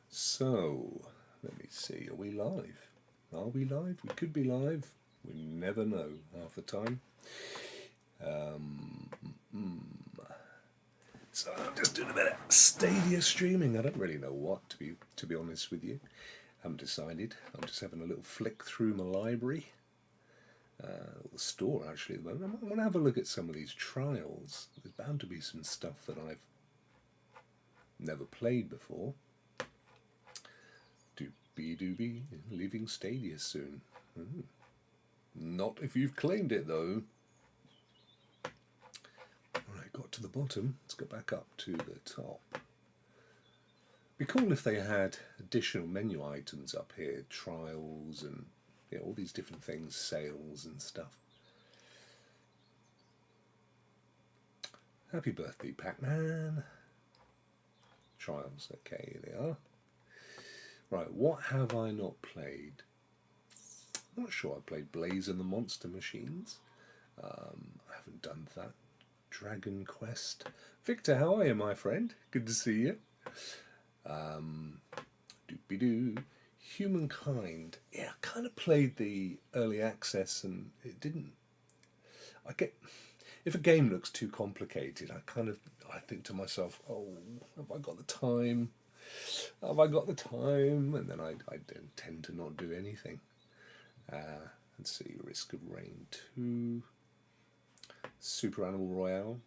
So, let me see, are we live? Are we live? We could be live. We never know half the time. So I'm just doing a bit of Stadia streaming. I don't really know what, to be honest with you. I haven't decided. I'm just having a little flick through my library. The store actually at the moment. I want to have a look at some of these trials. There's bound to be some stuff that I've never played before. Doobie, leaving Stadia soon. Not if you've claimed it though. Alright, got to the bottom. Let's go back up to the top. Be cool if they had additional menu items up here, trials and all these different things, sales and stuff. Happy birthday, Pac-Man. Trials, okay, here they are. Right, what have I not played? I'm not sure I played Blaze and the Monster Machines. I haven't done that. Dragon Quest. Victor, how are you, my friend? Good to see you. Doopy-doo. Humankind. Yeah, I kind of played the early access and it didn't... If a game looks too complicated, I think to myself, oh, have I got the time? Have I got the time? And then I don't tend to not do anything. Let's see, Risk of Rain 2, Super Animal Royale,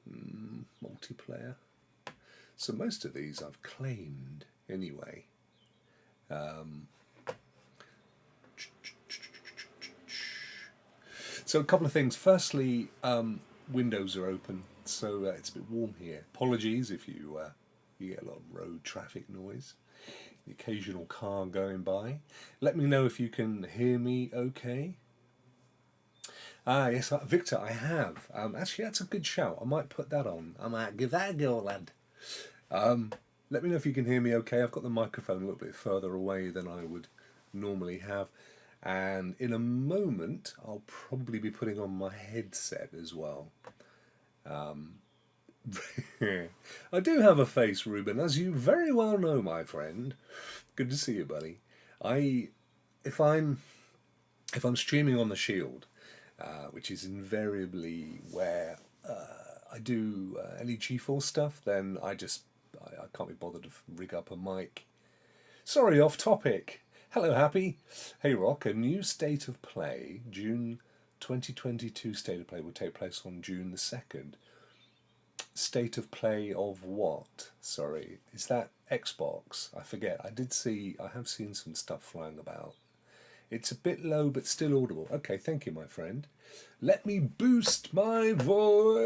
multiplayer. So most of these I've claimed anyway. So a couple of things. Firstly, windows are open, so it's a bit warm here. Apologies if you get a lot of road traffic noise, the occasional car going by. Let me know if you can hear me okay. Yes, Victor, I have. Actually, that's a good shout. I might put that on. I might give that a go, lad. Let me know if you can hear me okay. I've got the microphone a little bit further away than I would normally have. And in a moment, I'll probably be putting on my headset as well. I do have a face, Ruben, as you very well know, my friend. Good to see you, buddy. If I'm streaming on the Shield, which is invariably where I do any GeForce stuff, then I can't be bothered to rig up a mic. Sorry, off topic. Hello, Happy. Hey, Rokk, a new State of Play, June 2022 State of Play will take place on June the 2nd. State of Play of what? Sorry, is that Xbox? I forget. I have seen some stuff flying about. It's a bit low, but still audible. Okay, thank you, my friend. Let me boost my voice.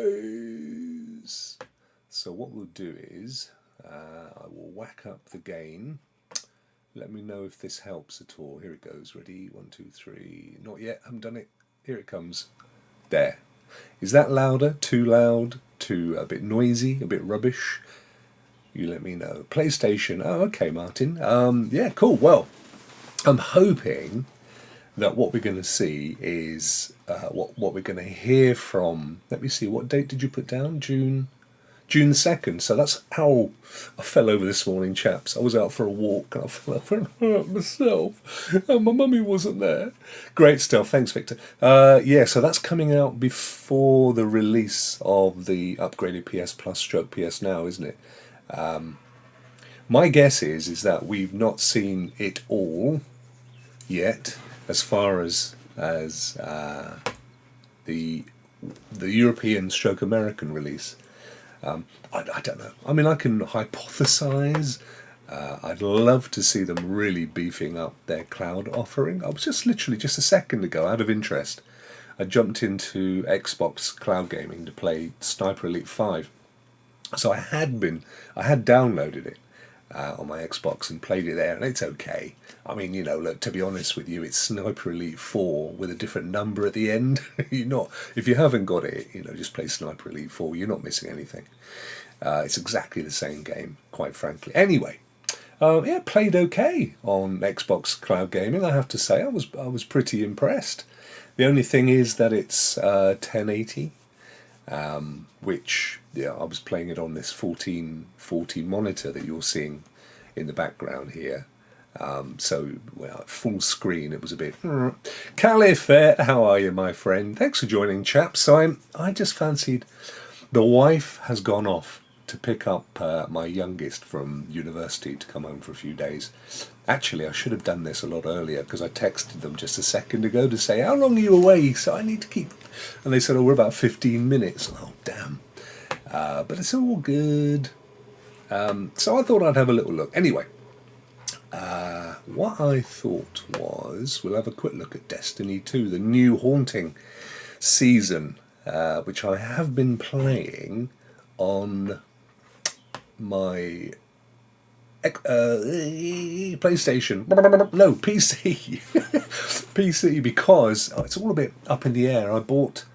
So what we'll do is, I will whack up the gain. Let me know if this helps at all. Here it goes. Ready? 1, 2, 3. Not yet. Haven't done it. Here it comes. There. Is that louder? Too loud? Too a bit noisy? A bit rubbish? You let me know. PlayStation. Oh, okay, Martin. Yeah, cool. Well, I'm hoping that what we're going to see is what we're going to hear from. Let me see. What date did you put down? June 2nd. So that's how I fell over this morning, chaps. I was out for a walk and I fell over and hurt myself. And my mummy wasn't there. Great stuff. Thanks, Victor. Yeah, so that's coming out before the release of the upgraded PS Plus / PS Now, isn't it? My guess is that we've not seen it all yet, as far as the European / American release. I don't know. I mean, I can hypothesize. I'd love to see them really beefing up their cloud offering. I was just a second ago, out of interest, I jumped into Xbox cloud gaming to play Sniper Elite 5. So I had downloaded it on my Xbox and played it there, and it's okay. I mean, look, to be honest with you, it's Sniper Elite 4 with a different number at the end. If you haven't got it, just play Sniper Elite 4. You're not missing anything. It's exactly the same game, quite frankly. Anyway, yeah, played okay on Xbox cloud gaming. I have to say, I was pretty impressed. The only thing is that it's 1080. which, yeah, I was playing it on this 1440 monitor that you're seeing in the background here. So, well, full screen, it was a bit. Caliph, how are you, my friend? Thanks for joining, chaps. So I just fancied. The wife has gone off to pick up my youngest from university to come home for a few days. Actually, I should have done this a lot earlier because I texted them just a second ago to say, how long are you away? So I need to keep. And they said, oh, we're about 15 minutes. Oh, damn. But it's all good. So I thought I'd have a little look. Anyway, what I thought was we'll have a quick look at Destiny 2, the new Haunting season, which I have been playing on my PlayStation. No, PC. PC, because it's all a bit up in the air. I bought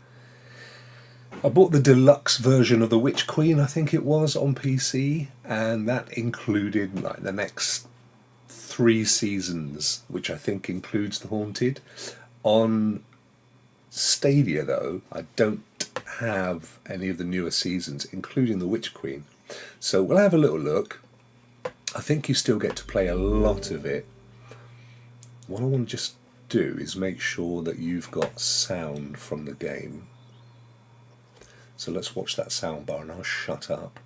the deluxe version of The Witch Queen, I think it was, on PC, and that included like the next 3 seasons, which I think includes The Haunted. On Stadia, though, I don't have any of the newer seasons, including The Witch Queen. So we'll have a little look. I think you still get to play a lot of it. What I want to just do is make sure that you've got sound from the game. So let's watch that sound bar and I'll shut up.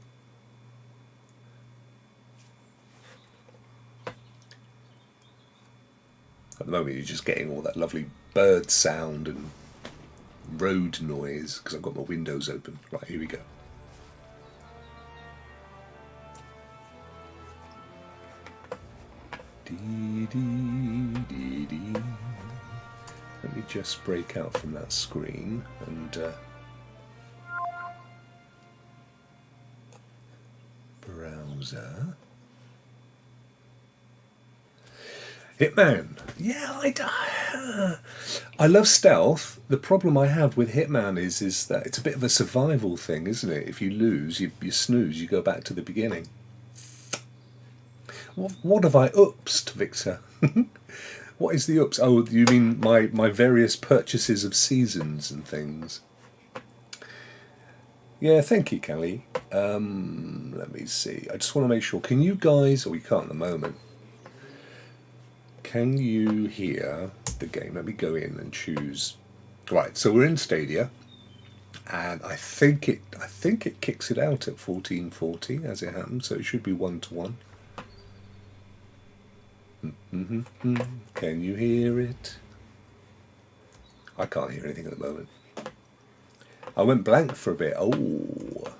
At the moment you're just getting all that lovely bird sound and road noise because I've got my windows open. Right, here we go. Let me just break out from that screen and browser. Hitman. Yeah, I love stealth. The problem I have with Hitman is that it's a bit of a survival thing, isn't it? If you lose, you snooze, you go back to the beginning. What have I oopsed, Victor? What is the oops? Oh, you mean my various purchases of seasons and things? Yeah, thank you, Kelly. Let me see. I just want to make sure. Can you guys, or you can't at the moment, can you hear the game? Let me go in and choose. Right, so we're in Stadia, and I think it kicks it out at 1440 as it happens, so it should be 1-to-1. Can you hear it? I can't hear anything at the moment. I went blank for a bit. Oh,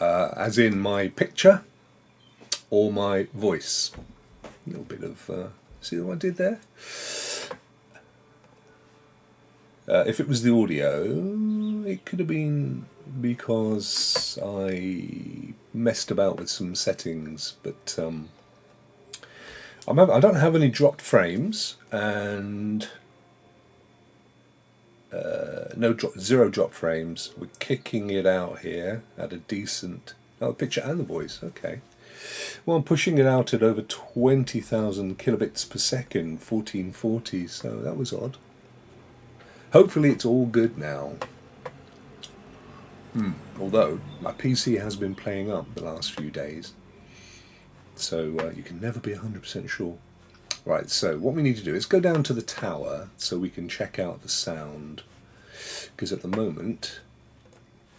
as in my picture or my voice. A little bit of. See what I did there? If it was the audio, it could have been because I messed about with some settings, but I don't have any dropped frames and zero drop frames. We're kicking it out here at a decent picture and the voice. Okay. Well, I'm pushing it out at over 20,000 kilobits per second, 1440, so that was odd. Hopefully it's all good now. Although, my PC has been playing up the last few days, so you can never be 100% sure. Right, so what we need to do is go down to the tower so we can check out the sound, because at the moment...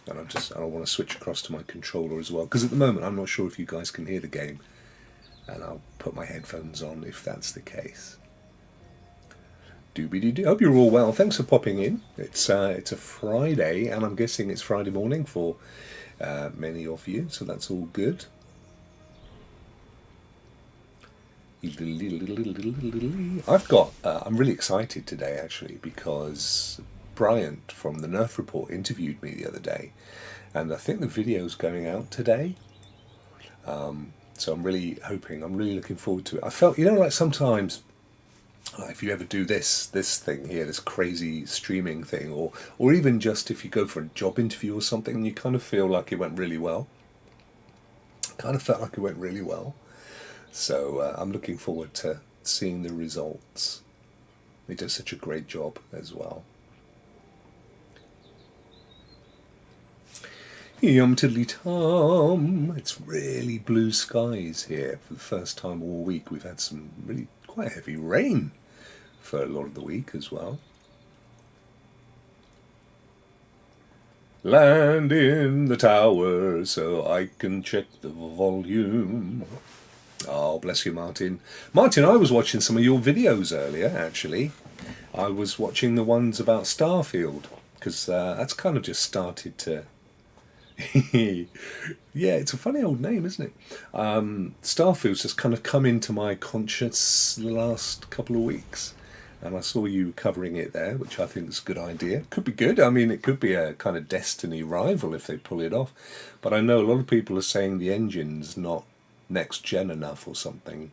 And I want to switch across to my controller as well, because at the moment I'm not sure if you guys can hear the game, and I'll put my headphones on if that's the case. Doobie-doo. Hope you're all well. Thanks for popping in. It's a Friday, and I'm guessing it's Friday morning for many of you, so that's all good. I've got. I'm really excited today actually because Bryant from the Nerf Report interviewed me the other day, and I think the video's going out today. So I'm really hoping, I'm really looking forward to it. I felt, like sometimes, if you ever do this thing here, this crazy streaming thing, or even just if you go for a job interview or something, you kind of feel like it went really well. Kind of felt like it went really well. So I'm looking forward to seeing the results. He does such a great job as well. Yum tiddly tum. It's really blue skies here for the first time all week. We've had some really quite heavy rain for a lot of the week as well. Land in the tower so I can check the volume. Oh, bless you, Martin. Martin, I was watching some of your videos earlier, actually. I was watching the ones about Starfield, because that's kind of just started to... Yeah, it's a funny old name, isn't it? Starfield's just kind of come into my conscience the last couple of weeks. And I saw you covering it there, which I think is a good idea. Could be good. I mean, it could be a kind of Destiny rival if they pull it off. But I know a lot of people are saying the engine's not next gen enough or something.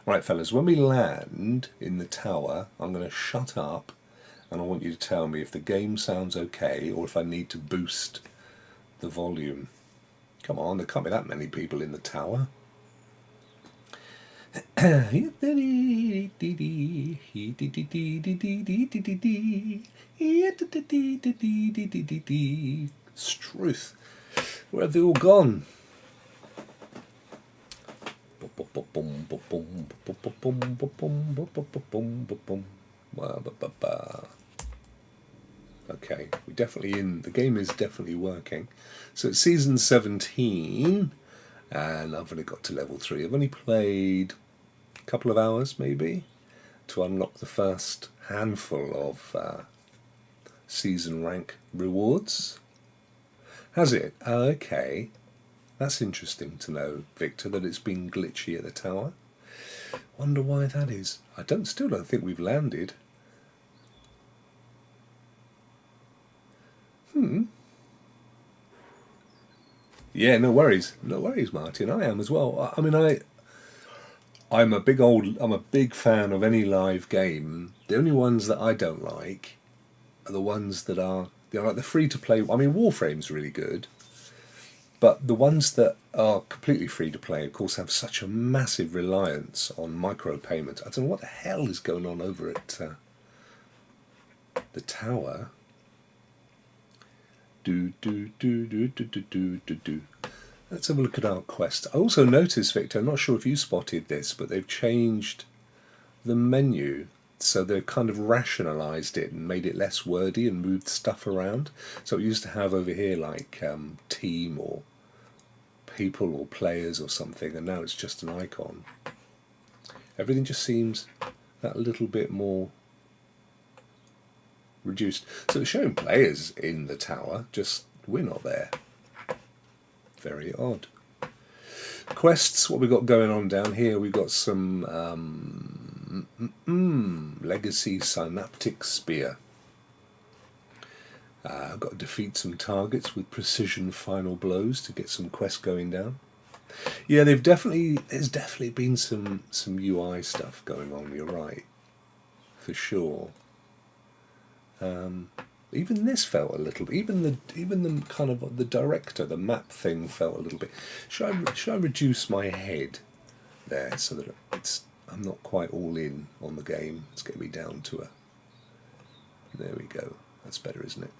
Right, fellas, when we land in the tower, I'm going to shut up and I want you to tell me if the game sounds okay or if I need to boost the volume. Come on, there can't be that many people in the tower. Struth. Where have they all gone? Okay, we're definitely in. The game is definitely working. So it's season 17, and I've only got to level 3. I've only played a couple of hours, maybe, to unlock the first handful of season rank rewards. Has it? Okay. That's interesting to know, Victor, that it's been glitchy at the tower. Wonder why that is. Still don't think we've landed. Yeah, no worries. No worries, Martin. I am as well. I mean, I'm a big fan of any live game. The only ones that I don't like are the ones that are, like the free to play. I mean, Warframe's really good. But the ones that are completely free to play, of course, have such a massive reliance on micropayments. I don't know what the hell is going on over at the tower. Let's have a look at our quest. I also noticed, Victor, I'm not sure if you spotted this, but they've changed the menu. So they've kind of rationalised it and made it less wordy and moved stuff around. So it used to have over here like team or people or players or something, and now it's just an icon. Everything just seems that little bit more reduced. So it's showing players in the tower, just we're not there. Very odd. Quests, what we got going on down here? We've got some Legacy Synaptic Spear. I've got to defeat some targets with precision final blows to get some quests going down. Yeah, there's definitely been some UI stuff going on. You're right, for sure. Even this felt a little. Even the kind of the director, the map thing felt a little bit. Should I reduce my head there so that I'm not quite all in on the game? Let's get me down to a. There we go. That's better, isn't it?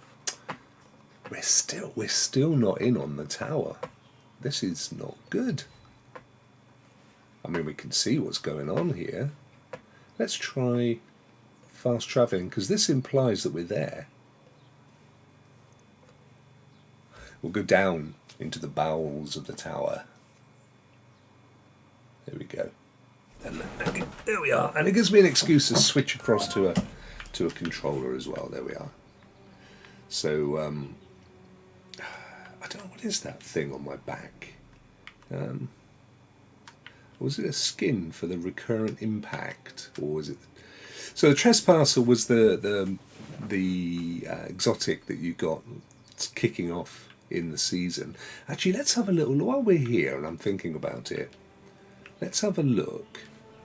We're still not in on the tower. This is not good. I mean, we can see what's going on here. Let's try fast traveling, because this implies that we're there. We'll go down into the bowels of the tower. There we go. And there we are. And it gives me an excuse to switch across to a controller as well. There we are. So, I don't know, what is that thing on my back? Was it a skin for the recurrent impact, or was it? So the Trespasser was the exotic that you got kicking off in the season. Actually, let's have a little, while we're here and I'm thinking about it, let's have a look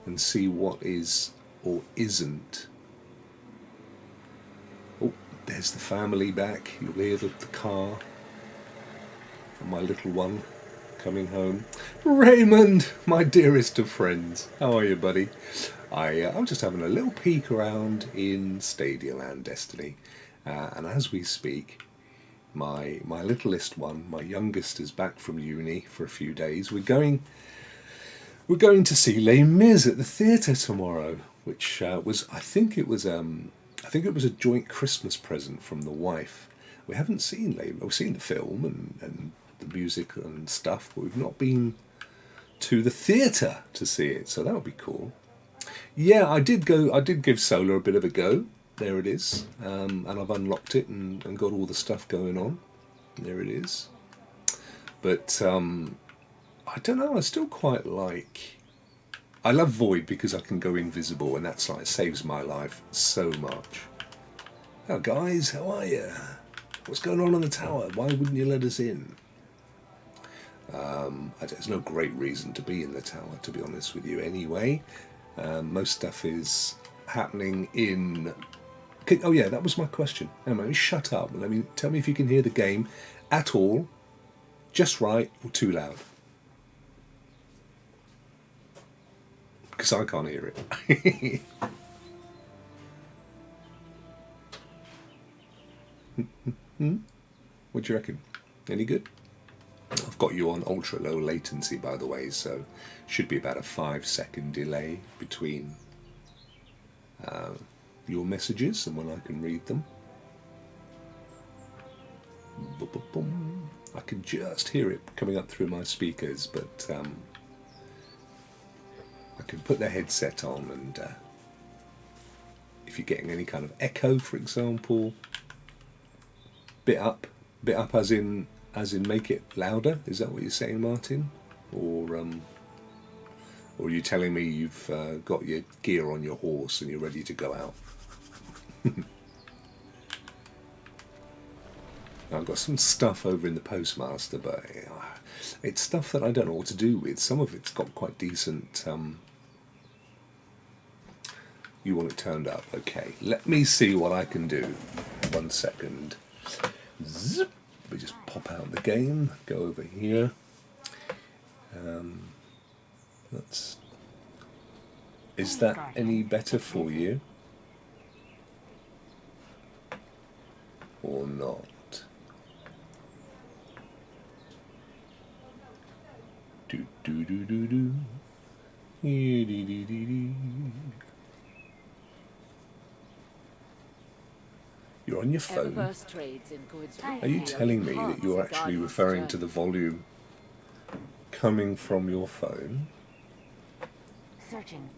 and see what is or isn't. Oh, there's the family back. You'll hear the car. And my little one coming home. Raymond, my dearest of friends. How are you, buddy? I'm just having a little peek around in Stadia Land Destiny. And as we speak, My littlest one, my youngest, is back from uni for a few days. We're going to see Les Mis at the theatre tomorrow, which was I think it was a joint Christmas present from the wife. We haven't seen Les Mis. We've seen the film and the music and stuff, but we've not been to the theatre to see it, so that would be cool. Yeah, I did go. I did give Solar a bit of a go. There it is, and I've unlocked it and got all the stuff going on. There it is. But I don't know. I still quite like. I love Void because I can go invisible, and that's like saves my life so much. Oh, guys, how are you? What's going on the tower? Why wouldn't you let us in? There's no great reason to be in the tower, to be honest with you. Anyway, most stuff is happening in. Oh yeah, that was my question. Anyway, shut up and tell me if you can hear the game at all, just right or too loud. Because I can't hear it. What do you reckon? Any good? I've got you on ultra low latency, by the way, so should be about a 5-second delay between your messages and when I can read them. I can just hear it coming up through my speakers, but I can put the headset on, and if you're getting any kind of echo, for example, bit up as in make it louder. Is that what you're saying, Martin? Or are you telling me you've got your gear on your horse and you're ready to go out? I've got some stuff over in the postmaster, but it's stuff that I don't know what to do with. Some of it's got quite decent. You want it turned up? Okay, let me see what I can do. 1 second. Zip. We just pop out the game. Go over here. Is that any better for you? Or not? Do do do do do. You're on your phone. Are you telling me that you're actually referring to the volume coming from your phone? Searching.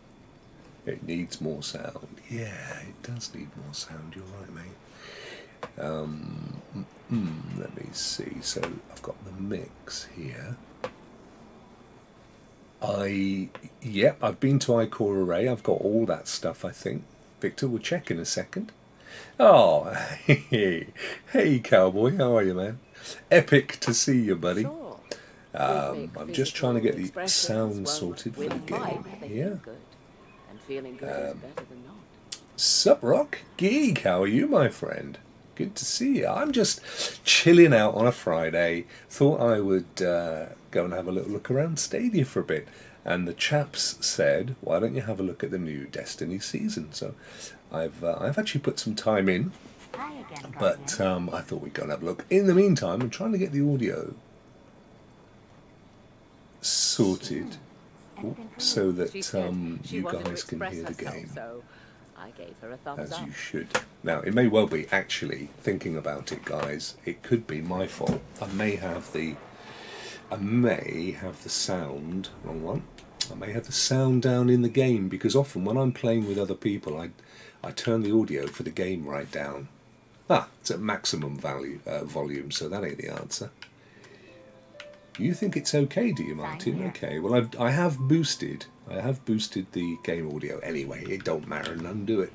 It needs more sound. Yeah, it does need more sound. You're right, mate. Let me see. So I've got the mix here. I've been to iCore Array. I've got all that stuff, I think. Victor, we'll check in a second. Oh, hey, cowboy, how are you, man? Epic to see you, buddy. I'm just trying to get the sound sorted for the game. Yeah. Sup, Rokk? Geek, how are you, my friend? Good to see you. I'm just chilling out on a Friday. Thought I would go and have a little look around Stadia for a bit. And the chaps said, why don't you have a look at the new Destiny season? So I've actually put some time in, but I thought we'd go and have a look. In the meantime, I'm trying to get the audio sorted so that you guys can hear the game as you should. Now, it may well be, actually, thinking about it, guys, it could be my fault. I may have the sound, wrong one. I may have the sound down in the game, because often when I'm playing with other people, I turn the audio for the game right down. It's at maximum volume, so that ain't the answer. You think it's okay, do you, Martin? Okay, well I have boosted the game audio anyway. It don't matter, none do it.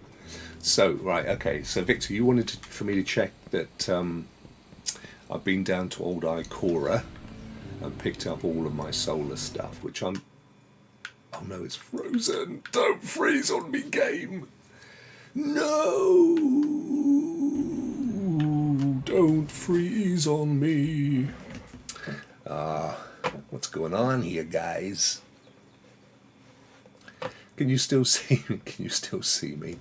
So right, okay. So Victor, you wanted for me to check that I've been down to old iCora and picked up all of my solar stuff, which I'm. Oh no, it's frozen! Don't freeze on me, game! No! Don't freeze on me! What's going on here, guys? Can you still see me? Can you still see me?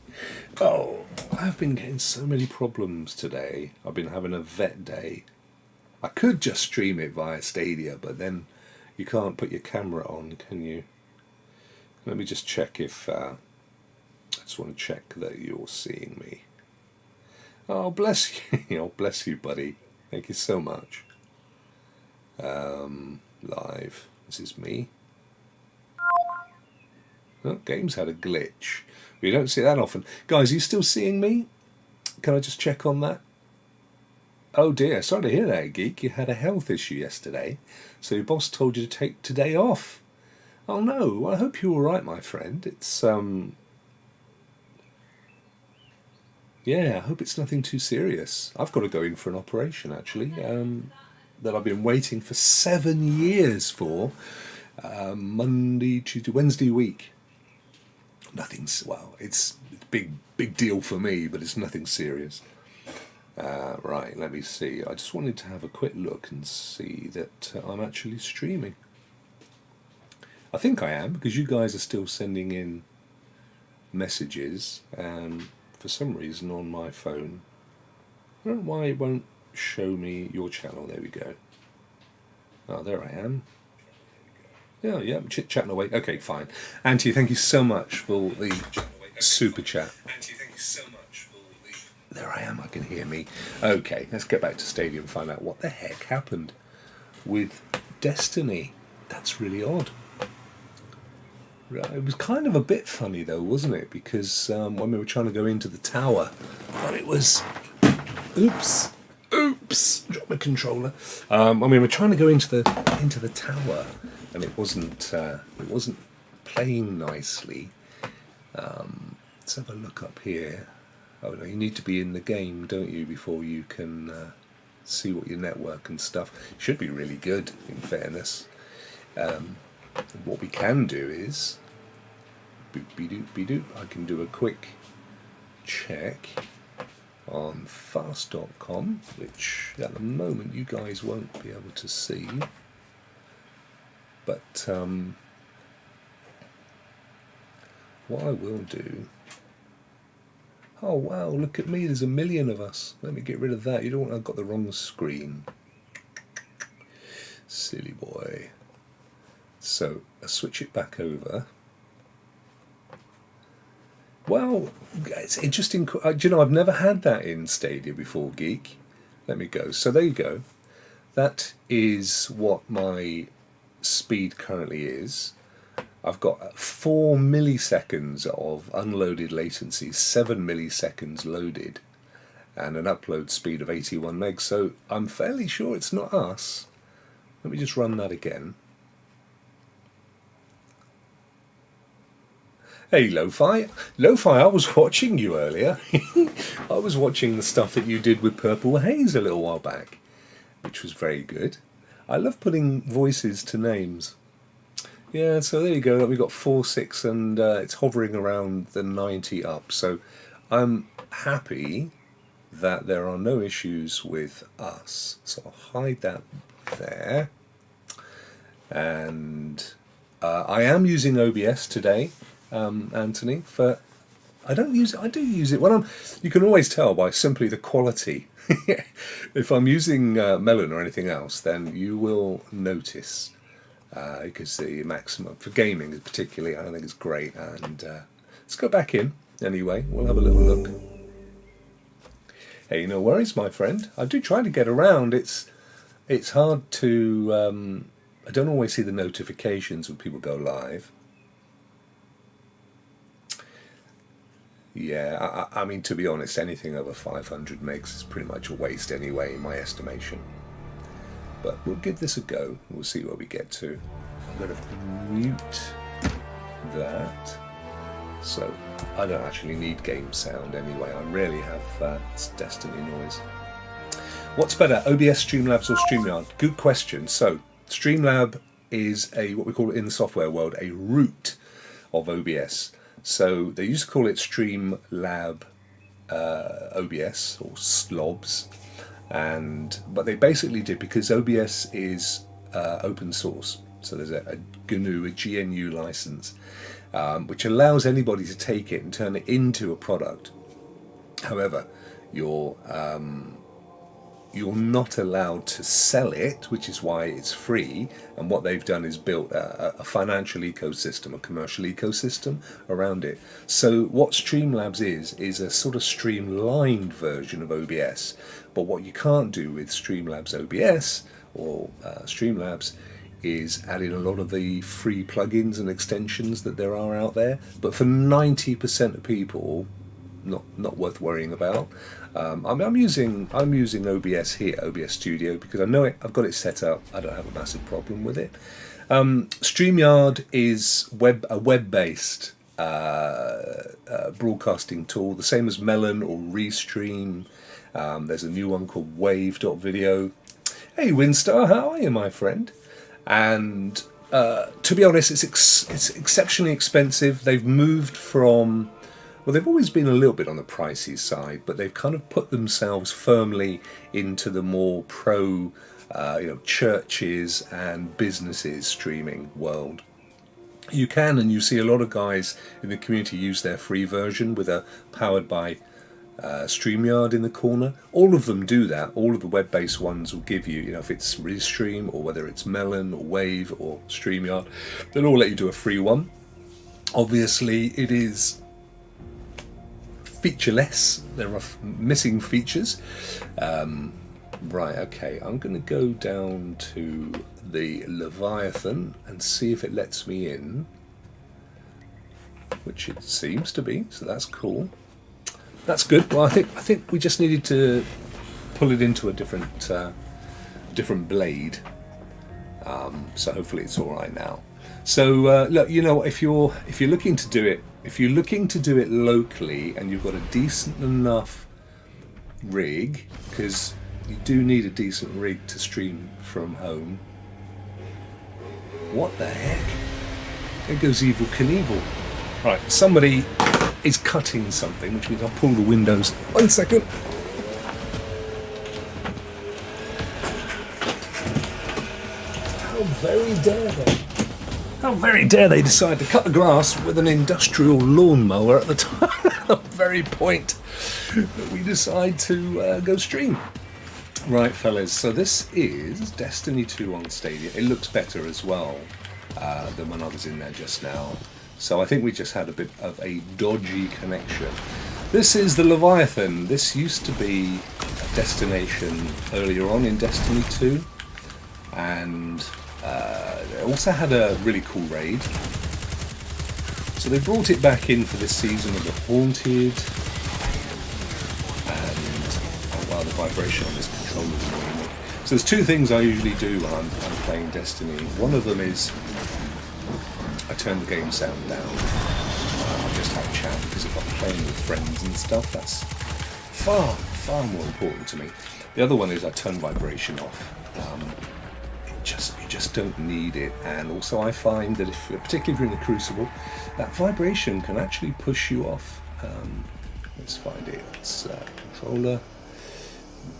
Oh, I've been getting so many problems today. I've been having a vet day. I could just stream it via Stadia, but then you can't put your camera on, can you? Let me just check if... I just want to check that you're seeing me. Oh, bless you. Oh, bless you, buddy. Thank you so much. Live. This is me. Oh, game's had a glitch. We don't see that often. Guys, are you still seeing me? Can I just check on that? Oh dear, sorry to hear that, Geek. You had a health issue yesterday, so your boss told you to take today off. Oh no, well, I hope you're alright, my friend. It's, yeah, I hope it's nothing too serious. I've got to go in for an operation, actually, that I've been waiting for 7 years for. Monday, Tuesday, Wednesday week. Nothing's, well, it's a big deal for me, but it's nothing serious. Right, let me see. I just wanted to have a quick look and see that I'm actually streaming. I think I am, because you guys are still sending in messages, and for some reason on my phone, I don't know why it won't show me your channel. There we go. Oh, there I am. Yeah, chit-chatting away. Okay, fine. Auntie, thank you so much for the super chat. There I am, I can hear me. Okay, let's get back to Stadia and find out what the heck happened with Destiny. That's really odd. Right, it was kind of a bit funny though, wasn't it? Because when we were trying to go into the tower, and it was... Oops! Drop my controller. When we were trying to go into the tower, and it wasn't playing nicely. Let's have a look up here. Oh no, you need to be in the game, don't you, before you can see what your network and stuff. Should be really good, in fairness. What we can do is, boop-be-doop-be-doop, I can do a quick check on fast.com, which at the moment you guys won't be able to see. But what I will do... Oh wow, look at me, there's 1 million of us. Let me get rid of that. You don't want... I've got the wrong screen. Silly boy. So, I'll switch it back over. Well, it's interesting. Do you know, I've never had that in Stadia before, Geek. Let me go. So there you go. That is what my speed currently is. I've got 4 milliseconds of unloaded latency, 7 milliseconds loaded, and an upload speed of 81 megs. So I'm fairly sure it's not us. Let me just run that again. Hey, Lo-Fi. Lo-Fi, I was watching you earlier. I was watching the stuff that you did with Purple Haze a little while back, which was very good. I love putting voices to names. Yeah, so there you go. We got 4, 6, and it's hovering around the 90 up. So I'm happy that there are no issues with us. So I'll hide that there. And I am using OBS today, Anthony. For I don't use it. I do use it when I'm. You can always tell by simply the quality. If I'm using Melon or anything else, then you will notice. You can see maximum for gaming, particularly. I think it's great. And let's go back in anyway. We'll have a little look. Hey, no worries, my friend. I do try to get around. It's hard to. I don't always see the notifications when people go live. Yeah, I mean, to be honest, anything over 500 megs is pretty much a waste anyway, in my estimation. But we'll give this a go. We'll see where we get to. I'm going to mute that. So I don't actually need game sound anyway. I rarely have Destiny noise. What's better, OBS, Streamlabs or StreamYard? Good question. So Streamlab is what we call it in the software world, a root of OBS. So they used to call it Streamlab OBS or SLOBS. But they basically did, because OBS is open source, so there's a GNU license, which allows anybody to take it and turn it into a product. However, you're not allowed to sell it, which is why it's free. And what they've done is built a financial ecosystem, a commercial ecosystem around it. So what Streamlabs is a sort of streamlined version of OBS. But what you can't do with Streamlabs OBS or Streamlabs is add in a lot of the free plugins and extensions that there are out there. But for 90% of people, not worth worrying about. I'm using OBS here, OBS Studio, because I know I've got it set up. I don't have a massive problem with it. StreamYard is a web-based broadcasting tool, the same as Melon or Restream. There's a new one called Wave.video. Hey Winstar, how are you, my friend? And to be honest, it's exceptionally expensive. They've moved from, well, they've always been a little bit on the pricey side, but they've kind of put themselves firmly into the more pro, churches and businesses streaming world. You can, and you see a lot of guys in the community use their free version with a powered by StreamYard in the corner. All of them do that. All of the web-based ones will give you, if it's Restream or whether it's Melon or Wave or StreamYard, they'll all let you do a free one. Obviously, it is featureless. There are missing features. Right, okay, I'm going to go down to the Leviathan and see if it lets me in, which it seems to be, so that's cool. That's good. Well, I think we just needed to pull it into a different blade. So hopefully it's all right now. So look, if you're looking to do it, locally, and you've got a decent enough rig, because you do need a decent rig to stream from home. What the heck? There goes Evil Knievel. Right, somebody is cutting something, which means I'll pull the windows. 1 second. How very dare they? How very dare they decide to cut the grass with an industrial lawnmower at the time, the very point that we decide to go stream. Right, fellas, so this is Destiny 2 on Stadia. It looks better as well than when I was in there just now. So I think we just had a bit of a dodgy connection. This is the Leviathan. This used to be a destination earlier on in Destiny 2. And it also had a really cool raid. So they brought it back in for this season of the Haunted. And, oh wow, the vibration on this controller is annoying me. So there's two things I usually do when I'm playing Destiny. One of them is I turn the game sound down. I just have a chat, because if I'm playing with friends and stuff, that's far more important to me. The other one is I turn vibration off. You just don't need it. And also I find that particularly if you're in the Crucible, that vibration can actually push you off. Let's find it. It's controller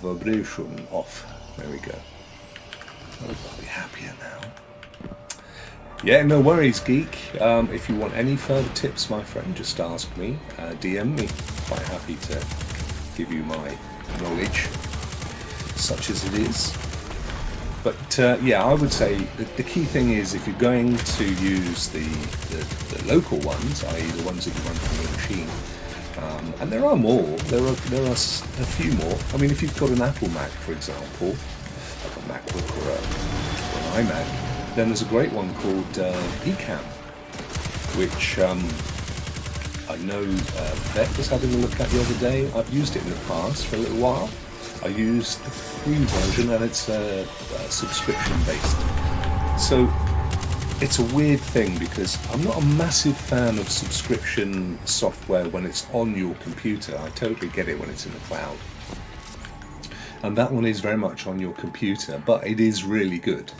vibration off. There we go. I'll be happier now. Yeah, no worries, Geek. If you want any further tips, my friend, just ask me. DM me. Quite happy to give you my knowledge, such as it is. But yeah, I would say the key thing is, if you're going to use the local ones, i.e. the ones that you run from your machine, and there are more, there are a few more. I mean, if you've got an Apple Mac, for example, like a MacBook or an iMac, then there's a great one called Ecamm, which I know Vet was having a look at the other day. I've used it in the past for a little while. I used the free version, and it's subscription based. So it's a weird thing, because I'm not a massive fan of subscription software when it's on your computer. I totally get it when it's in the cloud. And that one is very much on your computer, but it is really good.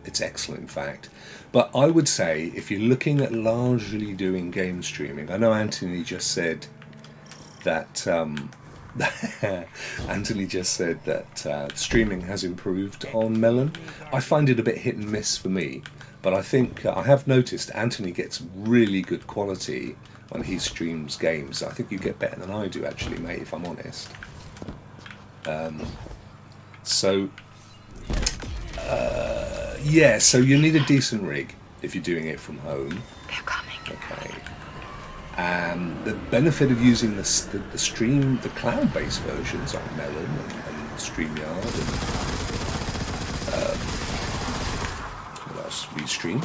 It's excellent, in fact. But I would say, if you're looking at largely doing game streaming, I know Anthony just said that Anthony just said that streaming has improved on Melon. I find it a bit hit and miss for me, but I think I have noticed Anthony gets really good quality when he streams games. I think you get better than I do, actually, mate, if I'm honest. So, yeah, so you need a decent rig if you're doing it from home. They're coming. Okay. And the benefit of using the cloud-based versions like Melon and StreamYard and what else? Restream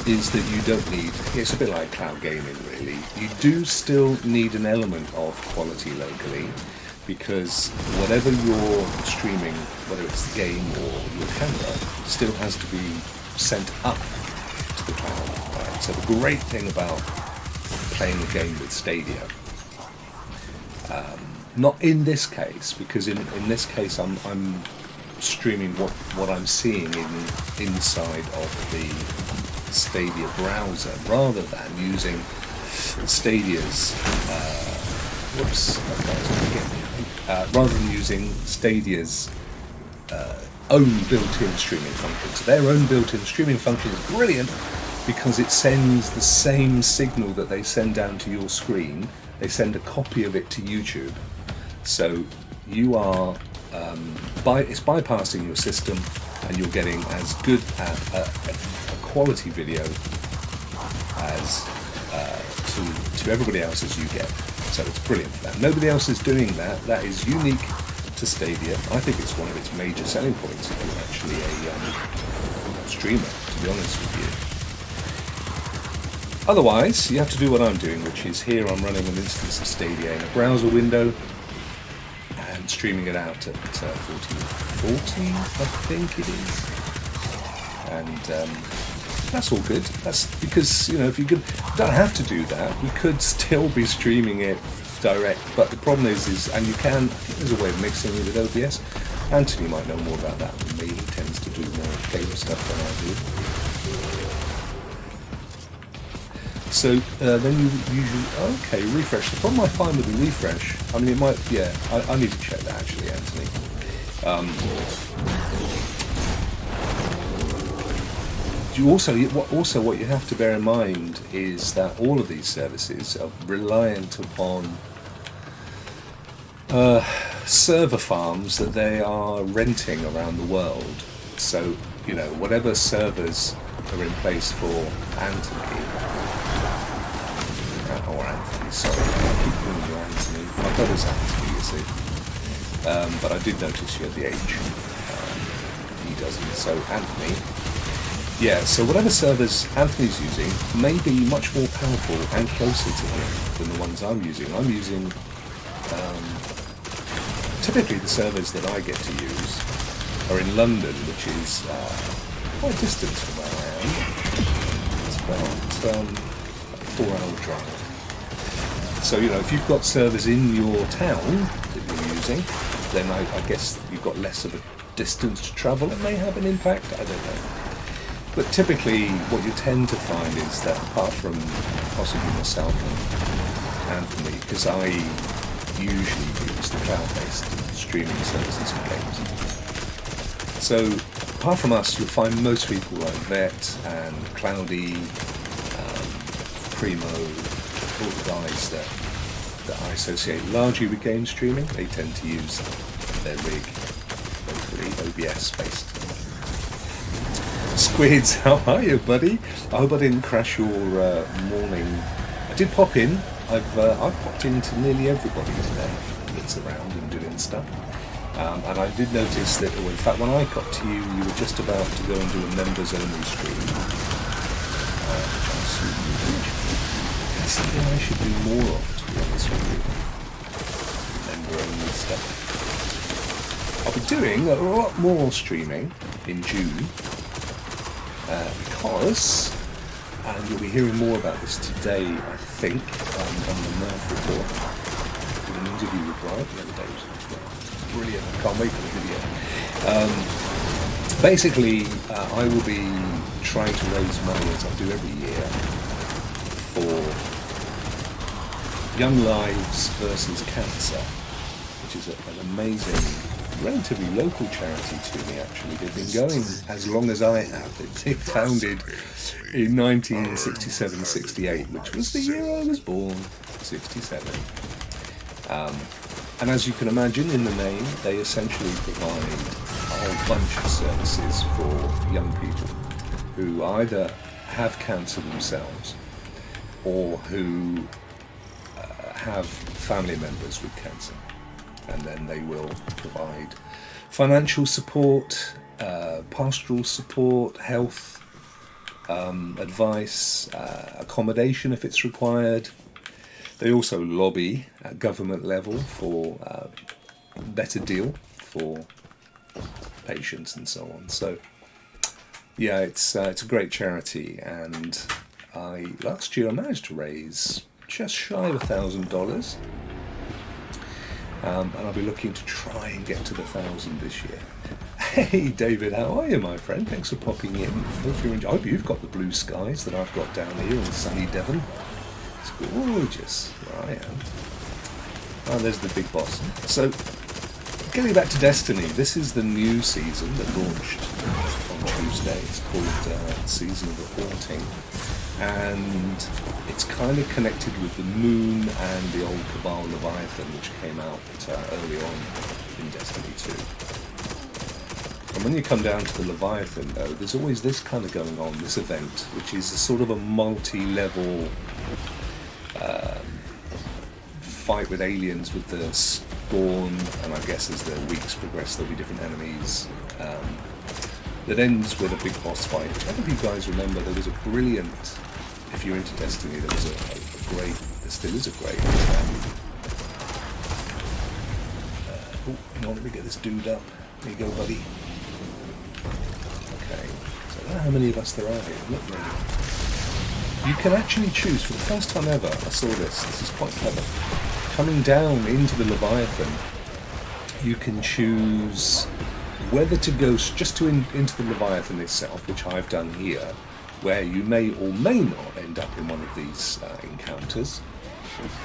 is that you don't need. It's a bit like cloud gaming, really. You do still need an element of quality locally, because whatever you're streaming, whether it's the game or your camera, still has to be sent up to the cloud. Right? So the great thing about playing a game with Stadia, not in this case, because in this case I'm streaming what I'm seeing inside of the Stadia browser, rather than using Stadia's rather than using Stadia's own built-in streaming functions. Their own built-in streaming function is brilliant because it sends the same signal that they send down to your screen. They send a copy of it to YouTube. So you are it's bypassing your system, and you're getting as good a quality video as to everybody else as you get. So it's brilliant for that. Nobody else is doing that. That is unique to Stadia. I think it's one of its major selling points if you're actually a streamer, to be honest with you. Otherwise, you have to do what I'm doing, which is here I'm running an instance of Stadia in a browser window and streaming it out at 1440, I think it is. And that's all good. That's because, if you don't have to do that, you could still be streaming it direct. But the problem is, and you can, I think there's a way of mixing it with OBS. Anthony might know more about that than me. He tends to do more game stuff than I do. So then you usually, refresh. The problem I find with the refresh, I mean, it might, I need to check that actually, Anthony. What you have to bear in mind is that all of these services are reliant upon server farms that they are renting around the world. So, whatever servers are in place for Anthony, sorry, I keep calling you Anthony. My brother's Anthony, you see. But I did notice you had the H. He doesn't. So Anthony. Yeah, so whatever servers Anthony's using may be much more powerful and closer to him than the ones I'm using. I'm using typically the servers that I get to use are in London, which is quite distant from where I am. It's about a 4-hour drive. So, if you've got servers in your town that you're using, then I guess you've got less of a distance to travel. It may have an impact, I don't know. But typically what you tend to find is that, apart from possibly myself and Anthony, because I usually use the cloud-based streaming services for games. So apart from us, you'll find most people like Vet and Cloudy, Primo, all the guys that I associate largely with game streaming. They tend to use their rig locally, OBS based. Squids, how are you, buddy? I hope I didn't crash your morning. I did pop in. I've popped into nearly everybody today that's around and doing stuff. And I did notice that, in fact, when I got to you, you were just about to go and do a members-only stream. Which I assume you did. That's something I should do more of, to be honest with you. Member-only stuff. I'll be doing a lot more streaming in June. Because, and you'll be hearing more about this today, I think, on the Nerf report. I did an interview with Rokk the other day, which was brilliant. I can't wait for the video. Basically, I will be trying to raise money, as I do every year, for Young Lives versus Cancer. which is an amazing, relatively local charity to me actually. They've been going as long as I have. They founded in 1967-68, which was the year I was born, 67. And as you can imagine in the name, they essentially provide a whole bunch of services for young people who either have cancer themselves or who have family members with cancer. And then they will provide financial support, pastoral support, health advice, accommodation if it's required. They also lobby at government level for a better deal for patients and so on. So yeah, it's a great charity, and last year I managed to raise just shy of $1,000. And I'll be looking to try and get to the 1,000 this year. Hey David, how are you, my friend? Thanks for popping in. I hope you've got the blue skies that I've got down here in sunny Devon. It's gorgeous where I am. Oh, there's the big boss. So, getting back to Destiny, this is the new season that launched on Tuesday. It's called Season of the Haunting. And it's kind of connected with the Moon and the old Cabal Leviathan, which came out early on in Destiny 2. And when you come down to the Leviathan, though, there's always this kind of going on, this event, which is a sort of a multi-level fight with aliens with the Spawn, and I guess as the weeks progress there'll be different enemies. That ends with a big boss fight. I don't know if you guys remember, there was a brilliant, if you're into Destiny, there was a great, there still is a great, oh, hang on, let me get this dude up. There you go, buddy. Okay, so I don't know how many of us there are here, not many. You can actually choose, for the first time ever, I saw this is quite clever. Coming down into the Leviathan, you can choose whether to go just into the Leviathan itself, which I've done here, where you may or may not end up in one of these encounters.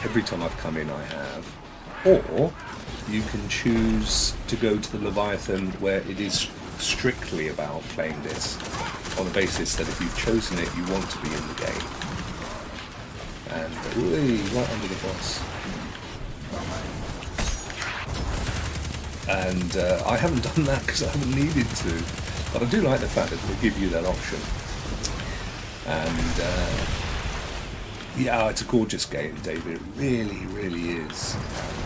Every time I've come in I have. Or you can choose to go to the Leviathan where it is strictly about playing this on the basis that if you've chosen it, you want to be in the game. And right under the boss. And I haven't done that because I haven't needed to, but I do like the fact that they give you that option. And yeah, it's a gorgeous game, David. It really, really is. And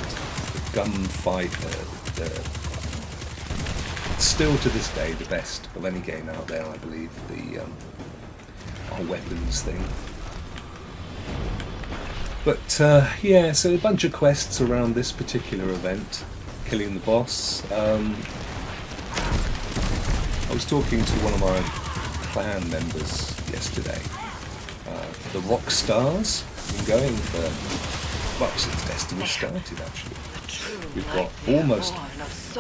the gunfight, still to this day the best of any game out there, I believe. The our weapons thing. But yeah, so a bunch of quests around this particular event. Killing the boss. I was talking to one of my clan members yesterday. The Rokk stars have been going for, well, since Destiny started actually. We've got almost, I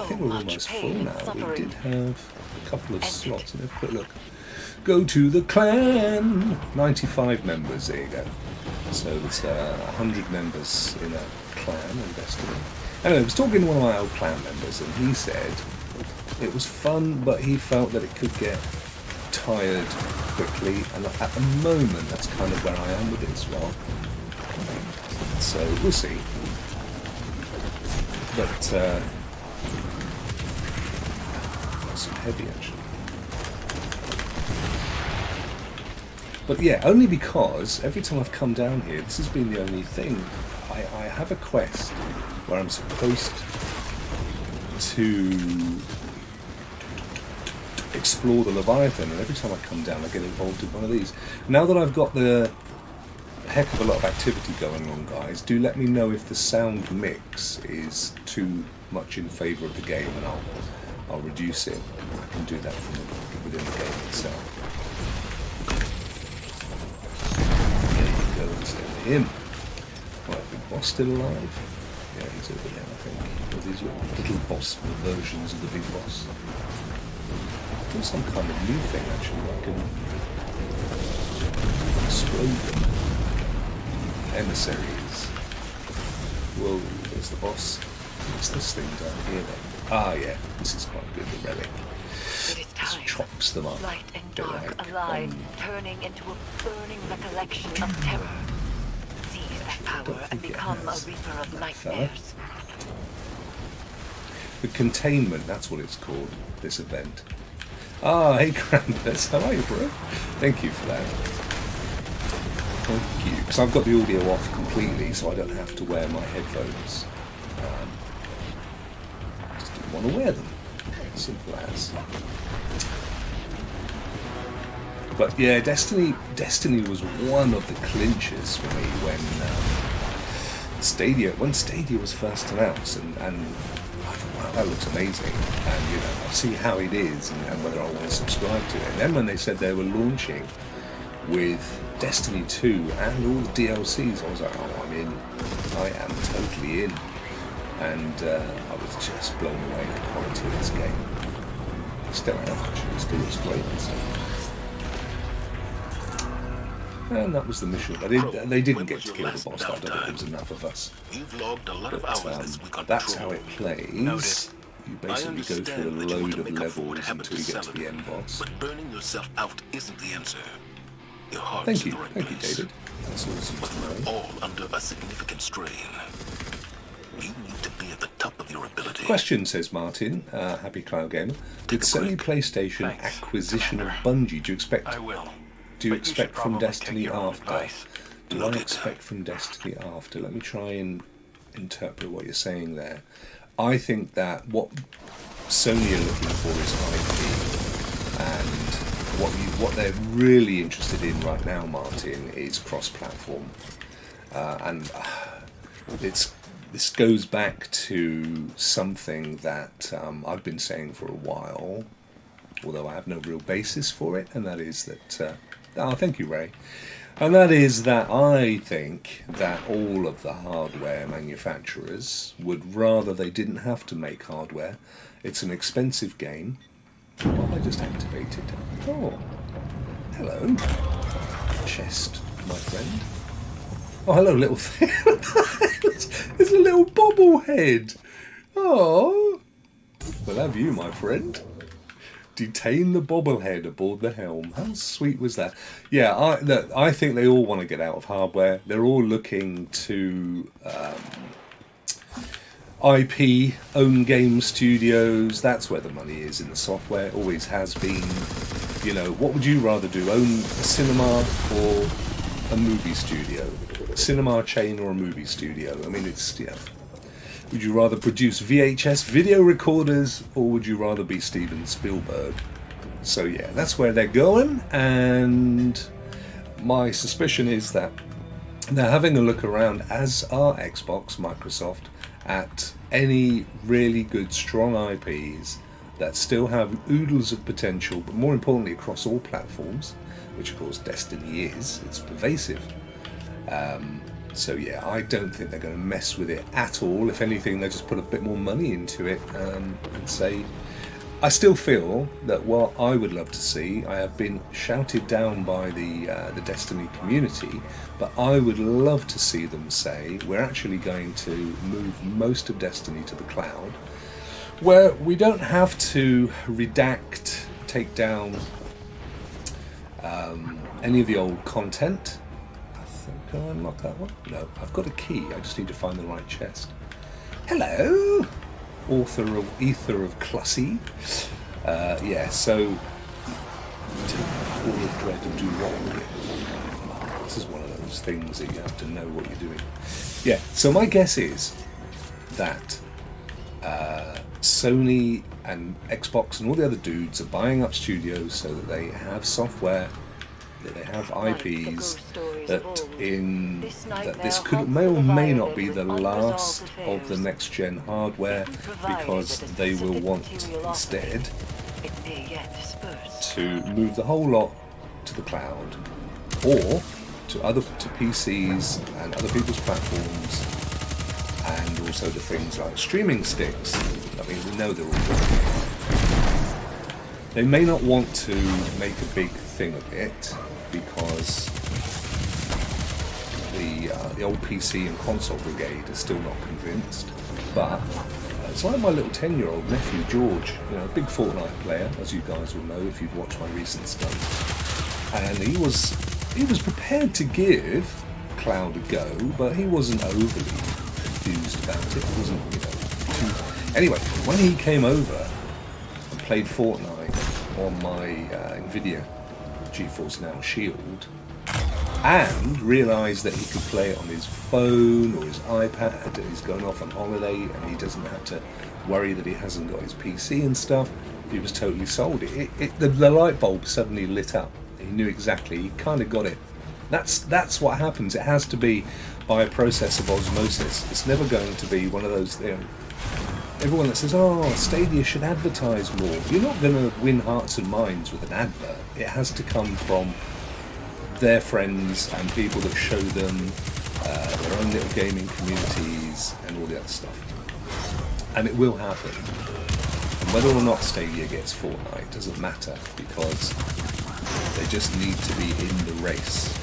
think we're almost full now. We did have a couple of slots. Let's have a quick look. Go to the clan! 95 members, there you go. So there's 100 members in a clan in Destiny. Anyway, I was talking to one of my old clan members, and he said it was fun, but he felt that it could get tired quickly, and at the moment that's kind of where I am with it as well. So we'll see. But that's some heavy actually. But yeah, only because every time I've come down here, this has been the only thing. I have a quest where I'm supposed to explore the Leviathan, and every time I come down I get involved in one of these. Now that I've got the heck of a lot of activity going on, guys, do let me know if the sound mix is too much in favour of the game, and I'll reduce it. I can do that from within the game itself. There you go, instead of him. Right, big boss still alive? Yeah, he's over there, I think. With these little boss versions of the big boss. Do some kind of new thing actually, I can explode them. Emissaries. Whoa, there's the boss. What's this thing down here then? Ah, yeah, this is quite good, the relic. It is This time. chops them up. Light and Bit dark like, alive, turning into a burning recollection of terror. Seize that power and think it become a has reaper of that fella. nightmares. The containment, that's what it's called, this event. Ah, hey Krampus, how are you, bro? Thank you for that. Thank you. Because I've got the audio off completely, so I don't have to wear my headphones. Just didn't want to wear them. Simple as. But yeah, Destiny was one of the clinchers for me when Stadia was first announced, and I thought, wow, that looks amazing, and I'll see how it is and whether I want to subscribe to it. And then when they said they were launching with Destiny 2 and all the DLCs, I was like, oh, I'm in. I am totally in. And I was just blown away at the quality of this game. Still looks great. And that was the mission. They didn't get to kill the boss. I don't think there was enough of us. You've logged a lot of hours this week on That's patrol. how it plays. You basically go through a load of levels until you get to the end boss. But burning yourself out isn't the answer. Your heart's Thank in you, the right thank you, place. David. That's awesome But to we're know. all under a significant strain. You need to be at the top of your ability. Question, says Martin, happy Cloud Gamer. With Sony PlayStation acquisition of Bungie, do you expect I will. Do you But you should expect from probably Destiny take your own after? advice. Do I expect from Destiny after? Let me try and interpret what you're saying there. I think that what Sony are looking for is IP, and what they're really interested in right now, Martin, is cross-platform, and this goes back to something that I've been saying for a while, although I have no real basis for it, and that is that. Thank you, Ray. And that is that I think that all of the hardware manufacturers would rather they didn't have to make hardware. It's an expensive game. What have I just activated? Oh, hello. Chest, my friend. Oh, hello, little thing. It's a little bobblehead. Oh, we'll have you, my friend. Detain the bobblehead aboard the helm. How sweet was that? Yeah, I think they all want to get out of hardware. They're all looking to IP, own game studios. That's where the money is in the software. Always has been. What would you rather do? Own a cinema or a movie studio? A cinema chain or a movie studio? I mean, it's, Would you rather produce VHS video recorders, or would you rather be Steven Spielberg? So yeah, that's where they're going, and my suspicion is that they're having a look around, as are Xbox, Microsoft, at any really good, strong IPs that still have oodles of potential, but more importantly across all platforms, which of course Destiny is. It's pervasive. So yeah, I don't think they're going to mess with it at all. If anything, they just put a bit more money into it and say, I still feel that what I would love to see, I have been shouted down by the Destiny community, but I would love to see them say, we're actually going to move most of Destiny to the cloud, where we don't have to redact, take down any of the old content. Can I unlock that one? No, I've got a key. I just need to find the right chest. Hello, Ether of Clussy. Yeah, so all of dread and do wrong. This is one of those things that you have to know what you're doing. Yeah, so my guess is that Sony and Xbox and all the other dudes are buying up studios so that they have software, that they have IPs, that this may or may not be the last of the next gen hardware, because they will want instead to move the whole lot to the cloud, or to PCs and other people's platforms, and also to things like streaming sticks. I mean, we know they're all. They may not want to make a big thing of it, because the old PC and console brigade is still not convinced. But it's like my little 10-year-old nephew George, you know, a big Fortnite player, as you guys will know if you've watched my recent stuff. And he was prepared to give Cloud a go, but he wasn't overly enthused about it. It wasn't, you know, too... Anyway, when he came over and played Fortnite on my Nvidia GeForce Now Shield, and realised that he could play it on his phone or his iPad, and he's going off on holiday and he doesn't have to worry that he hasn't got his PC and stuff, he was totally sold. The light bulb suddenly lit up. He knew exactly, he kind of got it. That's what happens. It has to be by a process of osmosis. It's never going to be one of those, you know, everyone that says, oh, Stadia should advertise more. You're not going to win hearts and minds with an advert. It has to come from their friends and people that show them their own little gaming communities and all the other stuff. And it will happen. And whether or not Stadia gets Fortnite doesn't matter, because they just need to be in the race.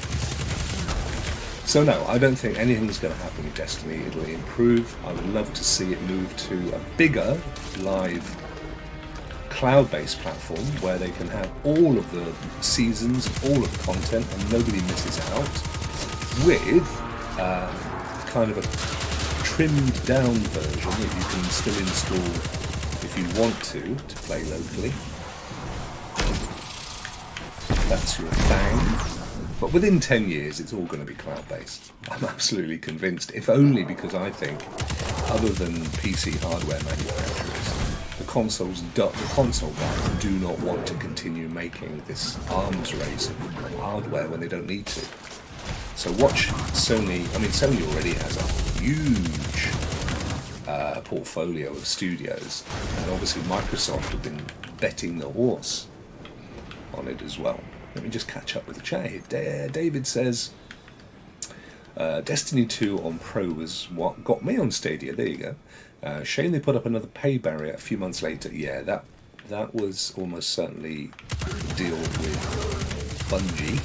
So no, I don't think anything's going to happen with Destiny. It'll improve. I would love to see it move to a bigger live cloud-based platform where they can have all of the seasons, all of the content, and nobody misses out, with kind of a trimmed down version that you can still install if you want to play locally. That's your thing. But within 10 years, it's all going to be cloud-based. I'm absolutely convinced, if only because I think, other than PC hardware manufacturers, the console guys do not want to continue making this arms race of hardware when they don't need to. So watch Sony. I mean, Sony already has a huge portfolio of studios, and obviously Microsoft have been betting the horse on it as well. Let me just catch up with the chat here. David says, Destiny 2 on Pro was what got me on Stadia. There you go. Shame they put up another pay barrier a few months later. Yeah, that was almost certainly the deal with Bungie.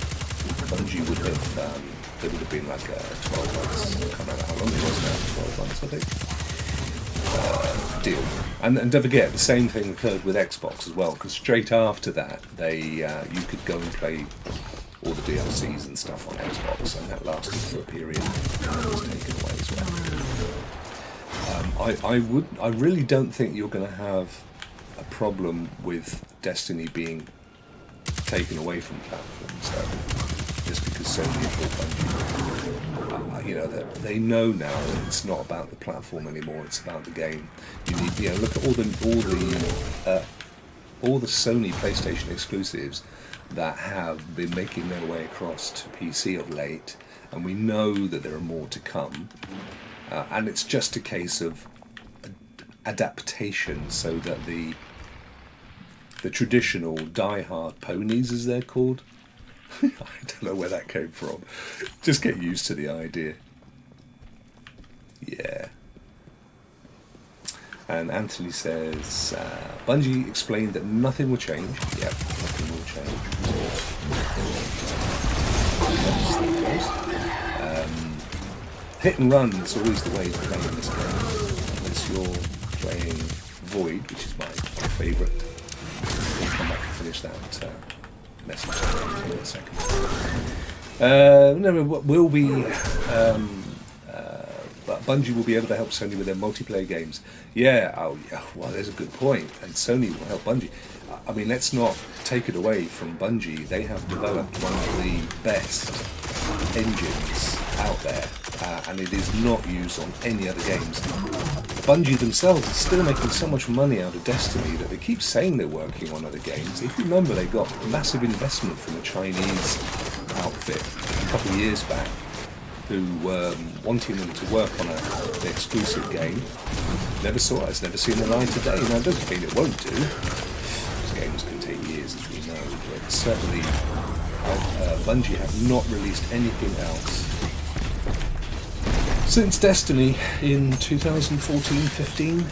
Bungie would have, there would have been like 12 months, I can't remember how long it was now, 12 months I think, deal. And don't forget, the same thing occurred with Xbox as well, because straight after that, you could go and play all the DLCs and stuff on Xbox, and that lasted for a period, and it was taken away as well. I really don't think you're going to have a problem with Destiny being taken away from platforms, just because Sony have bought Bungie. You know, they know now that it's not about the platform anymore; it's about the game. You need, you know, look at all the Sony PlayStation exclusives that have been making their way across to PC of late, and we know that there are more to come. And it's just a case of adaptation, so that the traditional die-hard ponies, as they're called, I don't know where that came from, just get used to the idea. Yeah. And Anthony says, Bungie explained that nothing will change. Yep, nothing will change. Hit and run is always the way to play in this game. Unless you're playing Void, which is my favourite. We'll come back and finish that message in a second. Will be... Bungie will be able to help Sony with their multiplayer games. Yeah, oh yeah, well, there's a good point. And Sony will help Bungie. I mean, let's not take it away from Bungie. They have developed one of the best engines out there, and it is not used on any other games. Bungie themselves are still making so much money out of Destiny that they keep saying they're working on other games. If you remember, they got massive investment from a Chinese outfit a couple of years back, who were wanting them to work on an exclusive game. Never saw it, it's never seen the light of day. Now, it doesn't mean it won't do. These games can take years, as we know, but certainly Bungie have not released anything else since Destiny in 2014-15.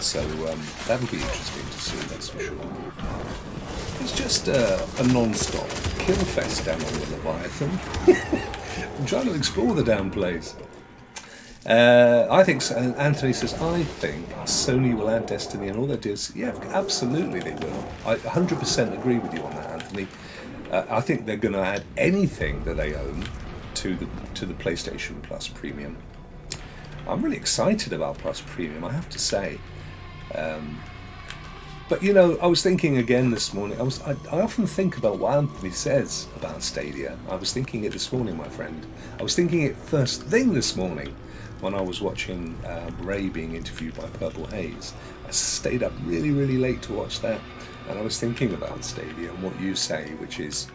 So that'll be interesting to see, that's for sure. It's just a non-stop kill fest down on the Leviathan. I'm trying to explore the damn place. I think so. And Anthony says, I think Sony will add Destiny and all their deals. Yeah, absolutely they will. I 100% agree with you on that, Anthony. I think they're going to add anything that they own to the PlayStation Plus Premium. I'm really excited about Plus Premium, I have to say. But you know, I was thinking again this morning. I often think about what Anthony says about Stadia. I was thinking it this morning, my friend. I was thinking it first thing this morning when I was watching Ray being interviewed by Purple Haze. I stayed up really, really late to watch that, and I was thinking about Stadia and what you say, which is,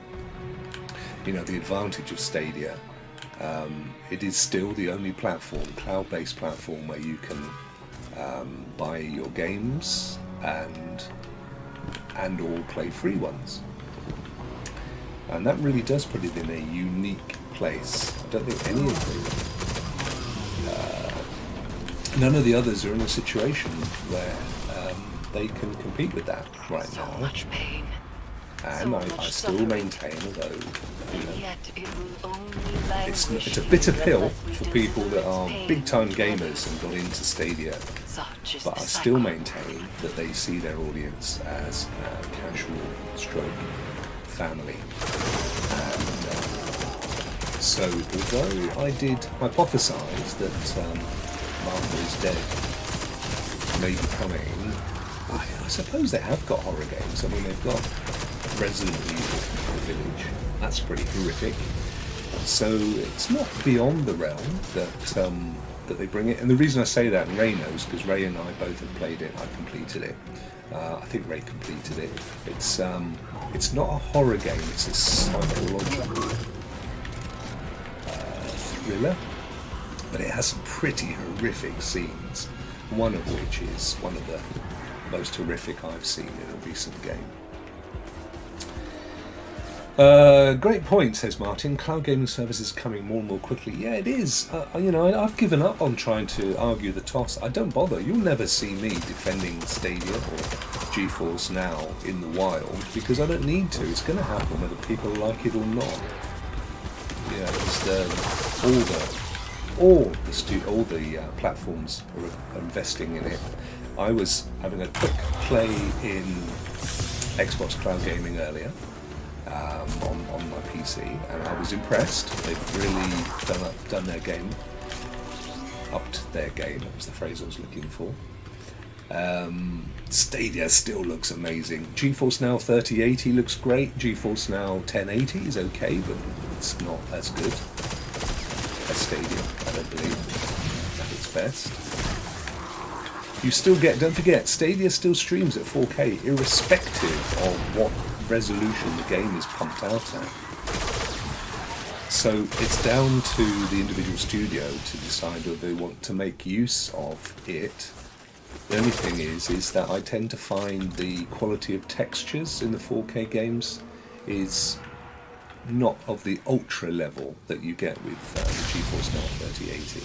you know, the advantage of Stadia. It is still the only platform, cloud-based platform, where you can buy your games and or play free ones, and that really does put it in a unique place. I don't think any of the none of the others are in a situation where they can compete with that right So now. much pain. And so I much still suffering. maintain, although you know, Yet it will only it's languish a bitter here pill unless we for deliver people that its are pain big-time to gamers others. and got into Stadia. Such is But the I still cycle. maintain that they see their audience as casual stroke family. And so, although I did hypothesise that Martha is Dead may be coming, I suppose they have got horror games. I mean, they've got Resident Evil Village. That's pretty horrific. So it's not beyond the realm that they bring it. And the reason I say that, and Ray knows, because Ray and I both have played it. I completed it. I think Ray completed it. It's not a horror game. It's a psychological thriller, but it has some pretty horrific scenes. One of which is one of the most horrific I've seen in a recent game. Great point, says Martin. Cloud gaming services are coming more and more quickly. Yeah, it is. You know, I've given up on trying to argue the toss. I don't bother. You'll never see me defending Stadia or GeForce Now in the wild, because I don't need to. It's going to happen whether people like it or not. You know, it's all the platforms are investing in it. I was having a quick play in Xbox Cloud Gaming earlier on my PC, and I was impressed. They've really done their game, upped their game. That was the phrase I was looking for. Stadia still looks amazing. GeForce Now 3080 looks great. GeForce Now 1080 is okay, but it's not as good as Stadia, I don't believe, at its best. You still get, don't forget, Stadia still streams at 4K, irrespective of what resolution the game is pumped out at. So it's down to the individual studio to decide whether they want to make use of it. The only thing is that I tend to find the quality of textures in the 4K games is not of the ultra level that you get with the GeForce Now 3080.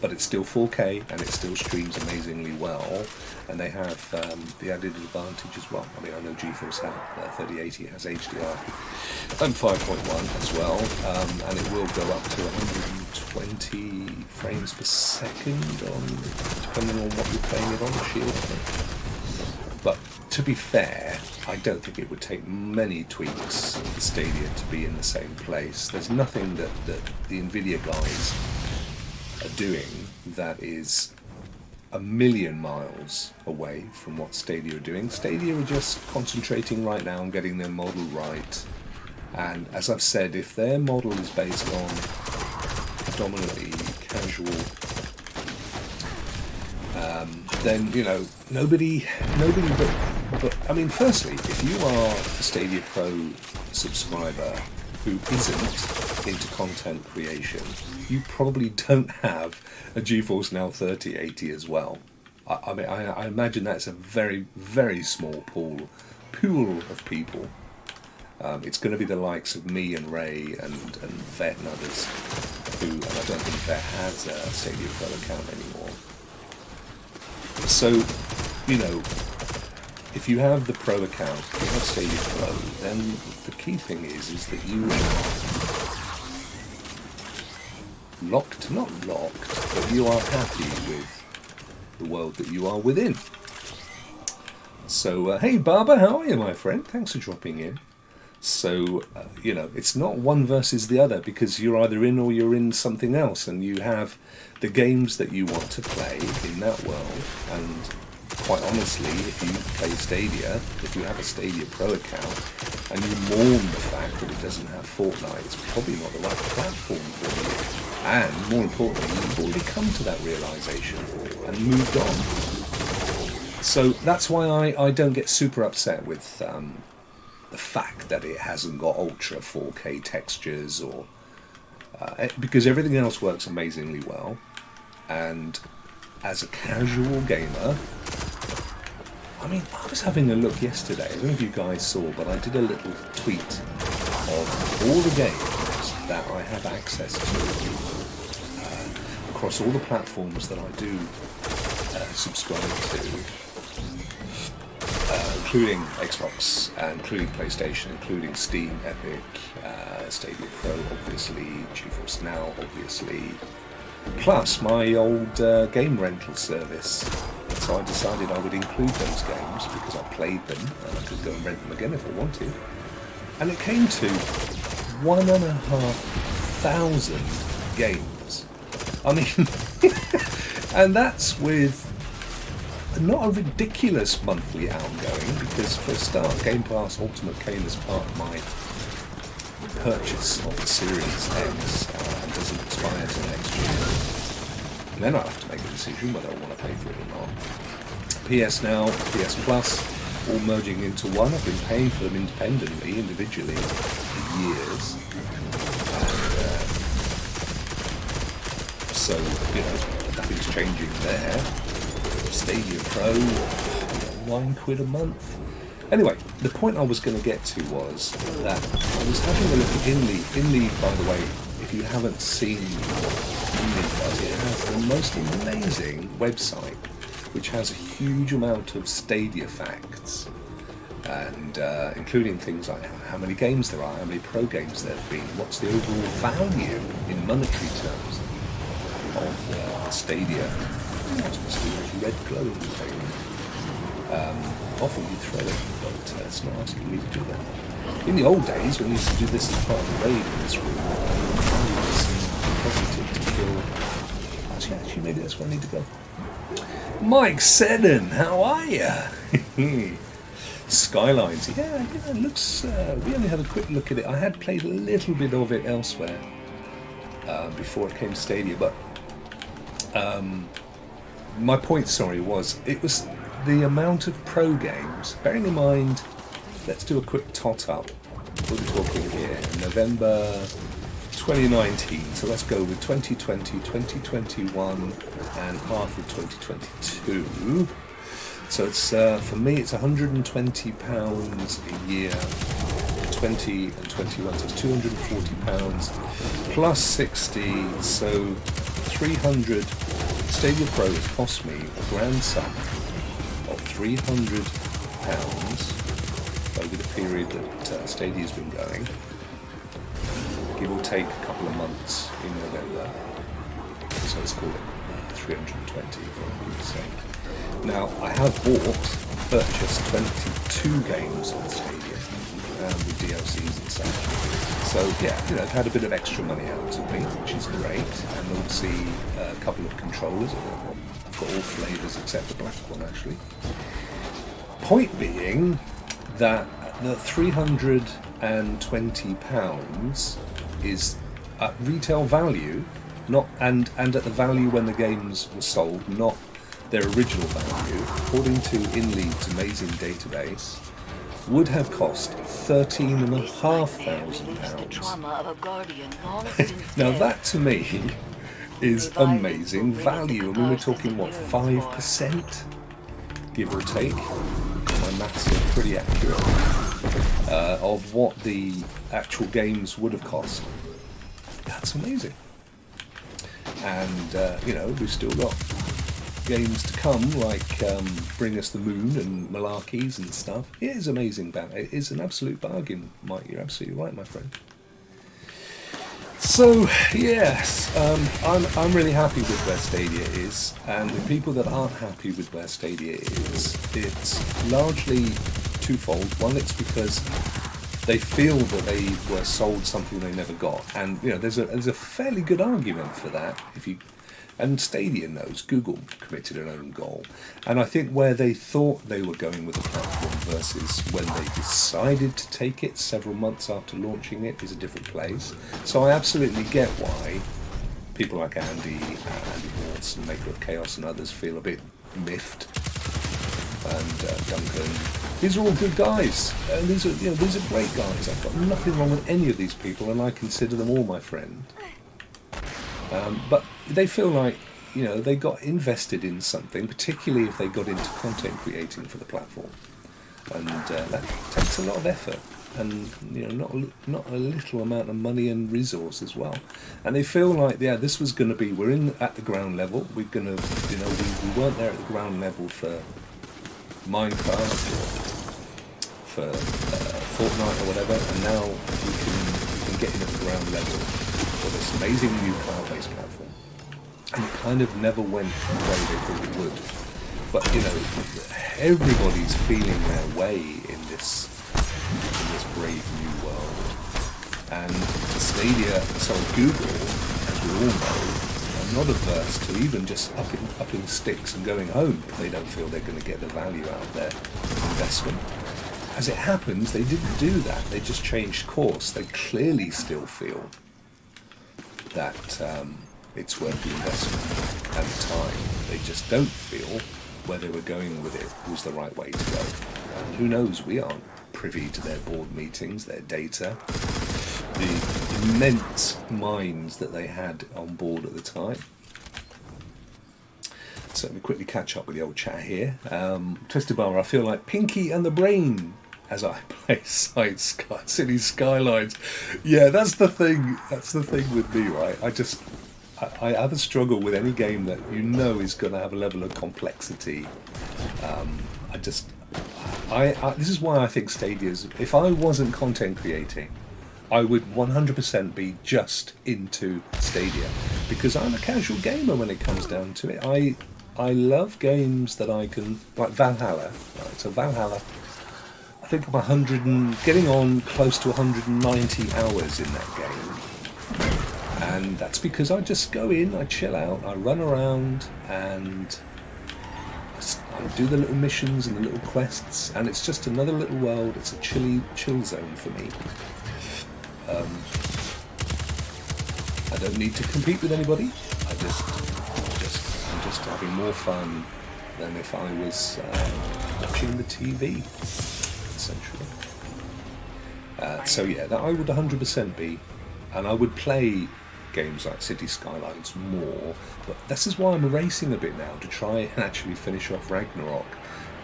But it's still 4K and it still streams amazingly well, and they have the added advantage as well. I mean, I know GeForce Now 3080 has HDR and 5.1 as well, and it will go up to 120 frames per second, depending on what you're playing it on, the Shield thing. But to be fair, I don't think it would take many tweaks for Stadia to be in the same place. There's nothing that the Nvidia guys are doing that is a million miles away from what Stadia are doing. Stadia are just concentrating right now on getting their model right. And as I've said, if their model is based on predominantly casual, then, you know, nobody but I mean, firstly, if you are a Stadia Pro subscriber who isn't into content creation, you probably don't have a GeForce Now 3080 as well. I mean, I imagine that's a very, very small pool of people. It's going to be the likes of me and Ray and Vet and others who, and I don't think Vet has a Stadia Pro account anymore. So, you know, if you have the Pro account, if you have Stadia Pro, then the key thing is that you locked, not locked, but you are happy with the world that you are within. So, hey Barbara, how are you, my friend? Thanks for dropping in. So, it's not one versus the other, because you're either in or you're in something else, and you have the games that you want to play in that world. And quite honestly, if you play Stadia, if you have a Stadia Pro account, and you mourn the fact that it doesn't have Fortnite, it's probably not the right platform for you. And more importantly, you've already come to that realization and moved on. So that's why I don't get super upset with the fact that it hasn't got ultra 4K textures, or because everything else works amazingly well. And as a casual gamer, I mean, I was having a look yesterday, I don't know if you guys saw, but I did a little tweet of all the games that I have access to across all the platforms that I do subscribe to, including Xbox, including PlayStation, including Steam, Epic, Stadia Pro, obviously, GeForce Now, obviously, plus my old game rental service. So I decided I would include those games because I played them and I could go and rent them again if I wanted. And it came to 1,500 games. I mean, and that's with not a ridiculous monthly outgoing, because for a start, Game Pass Ultimate came as part of my purchase of the Series X and doesn't expire till next year. And then I'll have to make a decision whether I want to pay for it or not. PS Now, PS Plus, all merging into one. I've been paying for them independently, individually, for years. And, so, nothing's changing there. Stadia Pro, £9 a month. Anyway, the point I was going to get to was that I was having a look at Inly, by the way, if you haven't seen what Inly does, it has the most amazing website, which has a huge amount of Stadia facts, and including things like how many games there are, how many pro games there have been, what's the overall value in monetary terms of Stadia. What's this red glowing thing? Often you throw it, but it's not asking me to do that. In the old days, when we used to do this as part of the raid in this room, I was positive to kill. Actually, maybe that's where I need to go. Mike Seddon, how are you? Skylines, yeah, it looks. We only had a quick look at it. I had played a little bit of it elsewhere before it came to Stadia, but my point, was it was the amount of pro games. Bearing in mind, let's do a quick tot up. What are we talking here? November 2019. So let's go with 2020, 2021, and half of 2022. So it's for me, it's £120 a year. 20 and 21, so it's £240 plus 60. So 300. Stadia Pro has cost me a grand sum of £300 over the period that Stadia's been going, give or take a couple of months in November. So let's call it 320 for argument's sake. Now I have purchased 22 games on Stadia with DLCs and such. So yeah, I've had a bit of extra money out of me, which is great, and obviously a couple of controllers. I've got all flavours except the black one, actually. Point being that the £320 is at retail value, not and at the value when the games were sold, not their original value. According to InLead's amazing database, would have cost £13,500. Now that to me is amazing value. I mean, we're talking what, 5%, give or take. My maths are pretty accurate of what the actual games would have cost. That's amazing. And we've still got games to come, like Bring Us the Moon and Malarkeys and stuff. It is amazing. It is an absolute bargain, Mike. You're absolutely right, my friend. So yes, I'm really happy with where Stadia is, and the people that aren't happy with where Stadia is, it's largely twofold. One, it's because they feel that they were sold something they never got, and there's a fairly good argument for that. And Stadia knows Google committed an own goal, and I think where they thought they were going with the platform versus when they decided to take it several months after launching it is a different place. So I absolutely get why people like Andy Morse and Maker of Chaos and others feel a bit miffed. And Duncan, these are all good guys, and these are great guys. I've got nothing wrong with any of these people, and I consider them all my friend. But they feel like, they got invested in something, particularly if they got into content creating for the platform, and that takes a lot of effort, and not a little amount of money and resource as well. And they feel like, this was going to be, we're in at the ground level. We're gonna, we weren't there at the ground level for Minecraft or for Fortnite or whatever, and now we can get in at the ground level for this amazing new cloud-based platform. And it kind of never went the way they thought it would. But everybody's feeling their way in this brave new world. And Stadia, Google, as we all know, are not averse to even just upping sticks and going home if they don't feel they're going to get the value out of their investment. As it happens, they didn't do that. They just changed course. They clearly still feel that it's worth the investment at the time. They just don't feel where they were going with it was the right way to go. And who knows, we aren't privy to their board meetings, their data, the immense minds that they had on board at the time. So let me quickly catch up with the old chat here. Twisted Bar, I feel like Pinky and the Brain as I play City Skylines. Yeah, that's the thing. That's the thing with me, right? I have a struggle with any game that is going to have a level of complexity. This is why I think Stadia's. If I wasn't content creating, I would 100% be just into Stadia, because I'm a casual gamer when it comes down to it. I love games that I can, like Valhalla. Right? So Valhalla, I think I'm getting on close to 190 hours in that game. And that's because I just go in, I chill out, I run around, and I do the little missions and the little quests, and it's just another little world. It's a chill zone for me. I don't need to compete with anybody. I'm just having more fun than if I was watching the TV, essentially. So yeah, that I would 100% be, and I would play games like City Skylines more, but this is why I'm racing a bit now to try and actually finish off Ragnarok,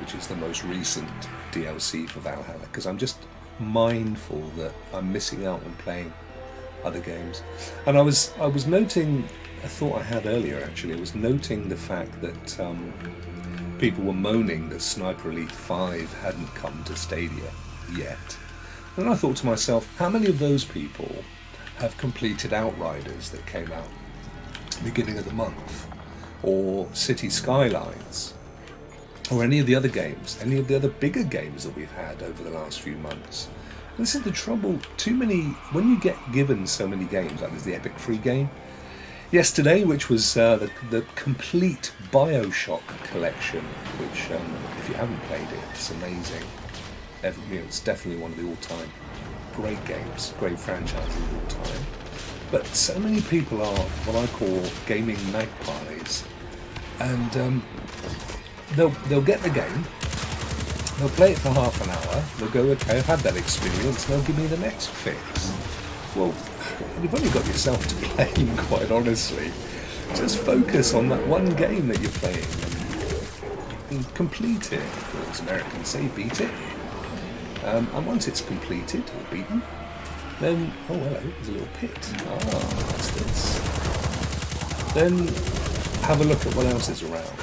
which is the most recent DLC for Valhalla, because I'm just mindful that I'm missing out on playing other games. And I was noting a thought I had earlier, actually. I was noting the fact that people were moaning that Sniper Elite 5 hadn't come to Stadia yet. And I thought to myself, how many of those people have completed Outriders that came out beginning of the month, or City Skylines, or any of the other games, any of the other bigger games that we've had over the last few months? And this is the trouble, too many, when you get given so many games, like there's the Epic Free game yesterday, which was the complete BioShock collection, which if you haven't played it, it's amazing. It's definitely one of the all-time great games, great franchises of all time. But so many people are what I call gaming magpies, and they'll get the game, they'll play it for half an hour, they'll go, okay, I've had that experience, and they'll give me the next fix. Well, you've only got yourself to blame, quite honestly. Just focus on that one game that you're playing and complete it, as Americans say, beat it. And once it's completed or beaten, then, oh hello, there's a little pit. Ah, what's this? Then have a look at what else is around.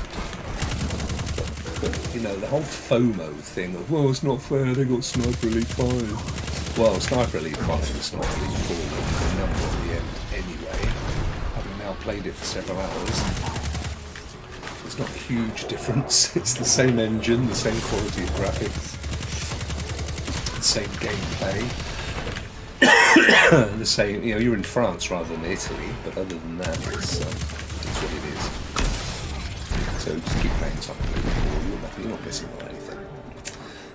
But the whole FOMO thing of, well, it's not fair, they got Sniper Elite 5. Well, Sniper Elite 5 and Sniper Elite 4 were the number at the end played it for several hours. There's not a huge difference. It's the same engine, the same quality of graphics, the same gameplay. The same, you know, you're in France rather than Italy, but other than that, it's what it is. So just keep playing something. You're not missing on anything.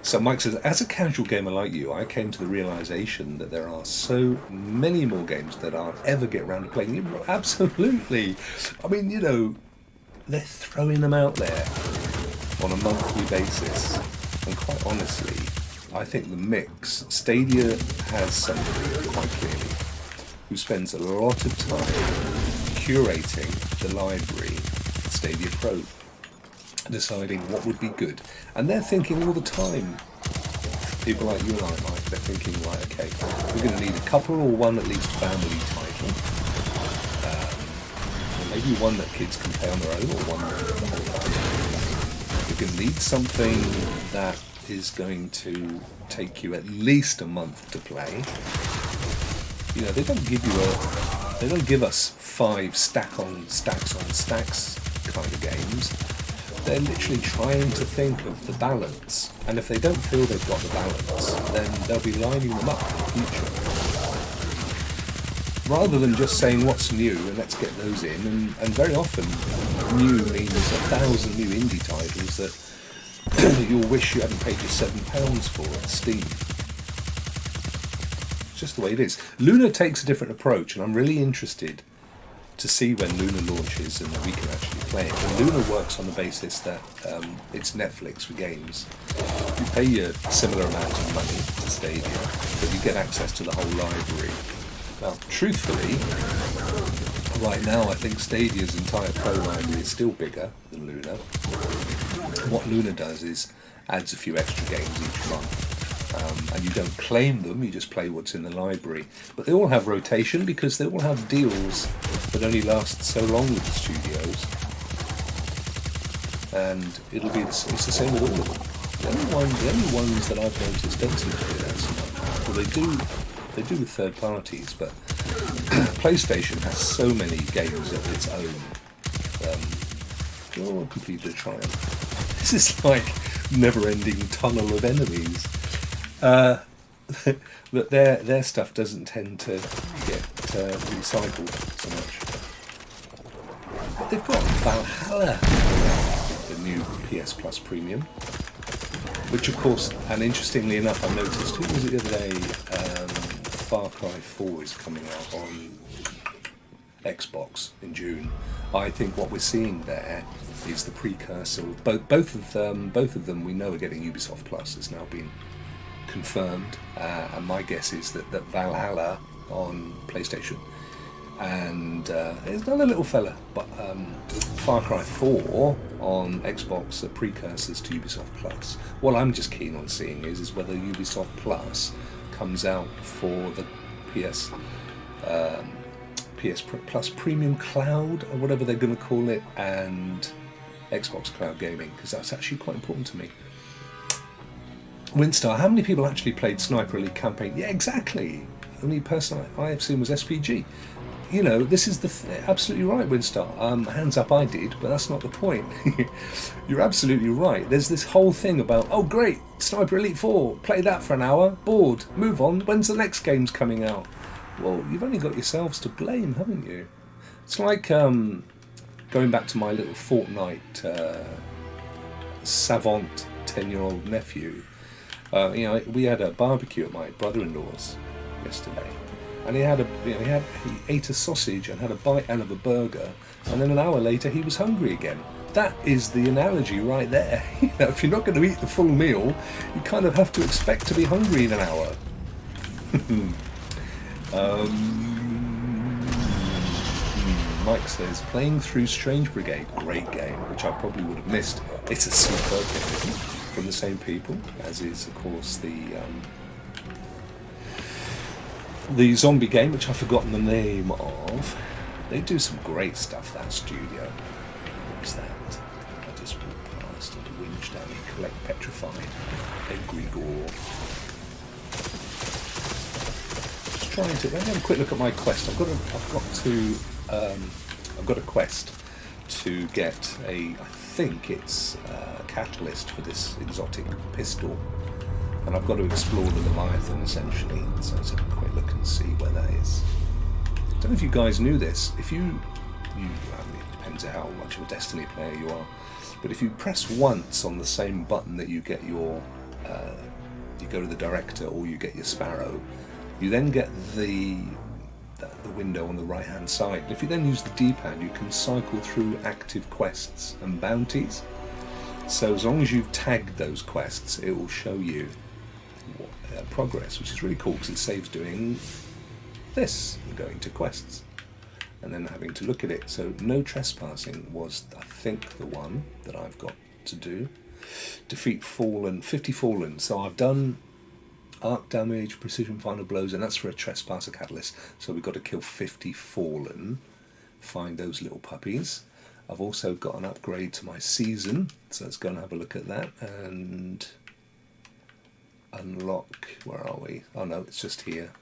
So Mike says, as a casual gamer like you, I came to the realization that there are so many more games that I'll ever get around to playing. Absolutely. I mean, you know, they're throwing them out there on a monthly basis. And quite honestly, I think the mix, Stadia has somebody, quite clearly, who spends a lot of time curating the library, Stadia Pro, deciding what would be good. And they're thinking all the time, people like you and I, Mike, they're thinking, right, okay, we're going to need a couple or one at least family title. Or maybe one that kids can play on their own, or one that the whole family. We're going to need something that is going to take you at least a month to play. You know, they don't give us 5 stacks on stacks kind of games. They're literally trying to think of the balance, and if they don't feel they've got the balance, then they'll be lining them up in the future. Rather than just saying what's new and let's get those in, and very often new means 1,000 new indie titles that you'll wish you hadn't paid your £7 for on Steam. It's just the way it is. Luna takes a different approach, and I'm really interested to see when Luna launches and we can actually play it. And Luna works on the basis that it's Netflix for games. You pay a similar amount of money to Stadia, but you get access to the whole library. Now, truthfully, right now I think Stadia's entire Pro library is still bigger than Luna. What Luna does is adds a few extra games each month. And you don't claim them, you just play what's in the library. But they all have rotation because they all have deals that only last so long with the studios. And it's the same with all of them. The only ones that I've noticed don't seem to do that so much. Well, they do with third parties, but PlayStation has so many games of its own. They all completed a triumph. This is like never-ending tunnel of enemies. That their stuff doesn't tend to get recycled so much. But they've got Valhalla, the new PS Plus Premium, which of course, and interestingly enough, I noticed, who was it the other day, Far Cry 4 is coming out on Xbox in June. I think what we're seeing there is the precursor of both of them we know are getting Ubisoft Plus. Has now been confirmed, and my guess is that Valhalla on PlayStation and there's another little fella, but Far Cry 4 on Xbox are precursors to Ubisoft Plus. What I'm just keen on seeing is whether Ubisoft Plus comes out for the PS Plus Premium Cloud, or whatever they're going to call it, and Xbox Cloud Gaming, because that's actually quite important to me. Winstar, how many people actually played Sniper Elite Campaign? Yeah, exactly. The only person I have seen was SPG. You know, this is absolutely right, Winstar. Hands up, I did, but that's not the point. You're absolutely right. There's this whole thing about, oh great, Sniper Elite 4, play that for an hour, bored, move on, when's the next game's coming out? Well, you've only got yourselves to blame, haven't you? It's like going back to my little Fortnite savant 10-year-old nephew. You know, we had a barbecue at my brother-in-law's yesterday, and he ate a sausage and had a bite out of a burger, and then an hour later he was hungry again. That is the analogy right there. You know, if you're not going to eat the full meal, you kind of have to expect to be hungry in an hour. Mike says, playing through Strange Brigade, great game, which I probably would have missed. It's a superb game from the same people, as is, of course, the zombie game, which I've forgotten the name of. They do some great stuff, that studio. What's that? I just walked past and whinged down and collect petrified egregore. Just trying to. Let me have a quick look at my quest. I've got to I've got a quest to get I think it's a catalyst for this exotic pistol, and I've got to explore the Leviathan essentially. So let's have a quick look and see where that is. I don't know if you guys knew this. If you I mean, it depends how much of a Destiny player you are, but if you press once on the same button that you get your you go to the director or you get your Sparrow, you then get the window on the right hand side. If you then use the D-pad, you can cycle through active quests and bounties. So as long as you've tagged those quests, it will show you progress, which is really cool because it saves doing this, going to quests and then having to look at it. So no trespassing was, I think, the one that I've got to do. Defeat fallen, 50 fallen. So I've done arc damage, precision final blows, and that's for a trespasser catalyst. So we've got to kill 50 fallen, find those little puppies. I've also got an upgrade to my season, so let's go and have a look at that and unlock. Where are we? Oh no, it's just here.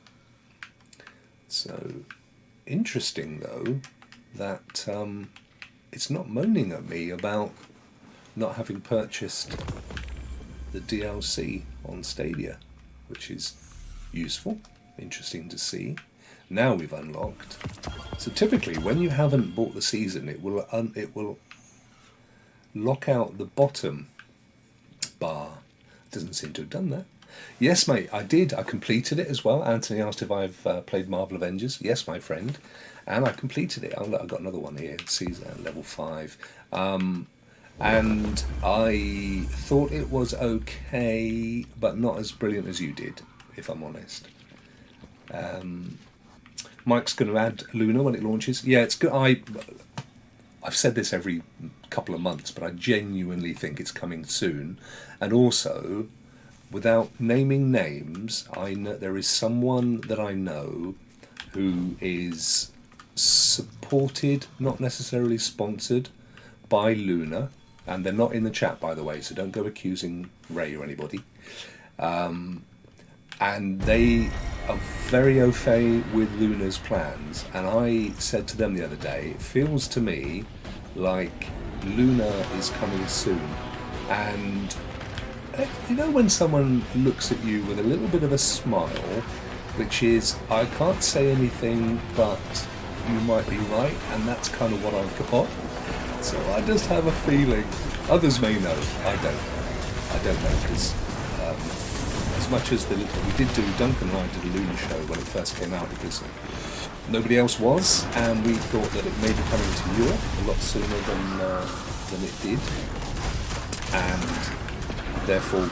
So interesting though that it's not moaning at me about not having purchased the DLC on Stadia, which is useful, interesting to see. Now we've unlocked. So typically, when you haven't bought the season, it will lock out the bottom bar. It doesn't seem to have done that. Yes, mate, I did. I completed it as well. Anthony asked if I've played Marvel Avengers. Yes, my friend, and I completed it. I've got another one here. Season level 5. And I thought it was okay, but not as brilliant as you did, if I'm honest. Mike's going to add Luna when it launches. Yeah, it's good. I've said this every couple of months, but I genuinely think it's coming soon. And also, without naming names, I know there is someone that I know who is supported, not necessarily sponsored, by Luna. And they're not in the chat, by the way, so don't go accusing Ray or anybody. And they are very au fait with Luna's plans. And I said to them the other day, it feels to me like Luna is coming soon. And you know when someone looks at you with a little bit of a smile, which is, I can't say anything, but you might be right, and that's kind of what I've got. So I just have a feeling. Others may know. I don't know because as much as we did do, Duncan and I did a Luna show when it first came out because nobody else was, and we thought that it may be coming to Europe a lot sooner than it did, and therefore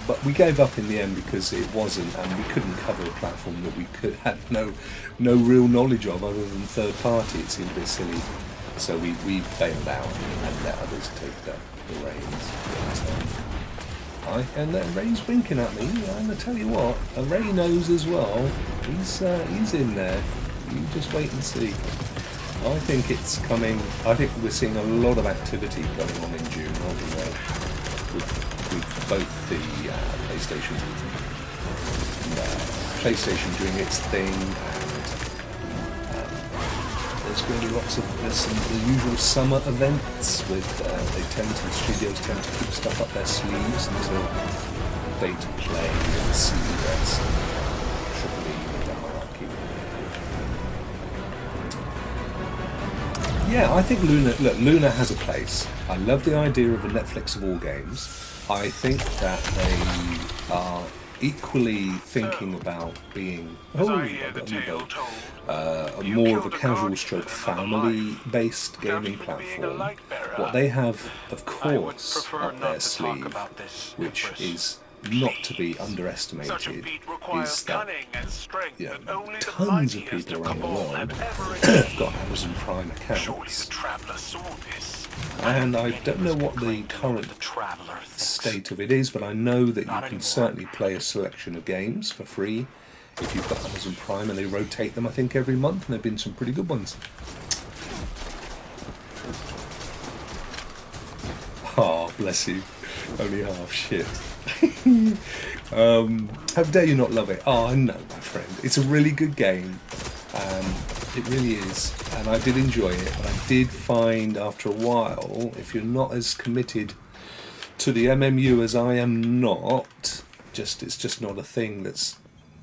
but we gave up in the end because it wasn't, and we couldn't cover a platform that we had no real knowledge of other than third party. It seemed a bit silly. So we bailed out and let others take the reins. And Ray's winking at me, and I tell you what, Ray knows as well. He's in there. You just wait and see. I think it's coming. I think we're seeing a lot of activity going on in June, aren't we, Ray? With both the PlayStation doing its thing. There's going to be the usual summer events with studios tend to keep stuff up their sleeves until Beta Play and CES and Triple E and the hierarchy. Yeah, I think Luna has a place. I love the idea of a Netflix of all games. I think that they are equally thinking about being more of a casual stroke family-based gaming platform. What they have, of course, up their sleeve, which is not to be underestimated, is that tons of people around the world have got Amazon Prime accounts. And I don't know what the current state of it is, but I know that you can certainly play a selection of games for free if you've got Amazon Prime, and they rotate them, I think, every month, and there have been some pretty good ones. Oh, bless you. Only half shit. How dare you not love it? Oh, I know, my friend. It's a really good game. It really is. and I did enjoy it, but I did find after a while, if you're not as committed to the MMU as I am not, it's just not a thing that's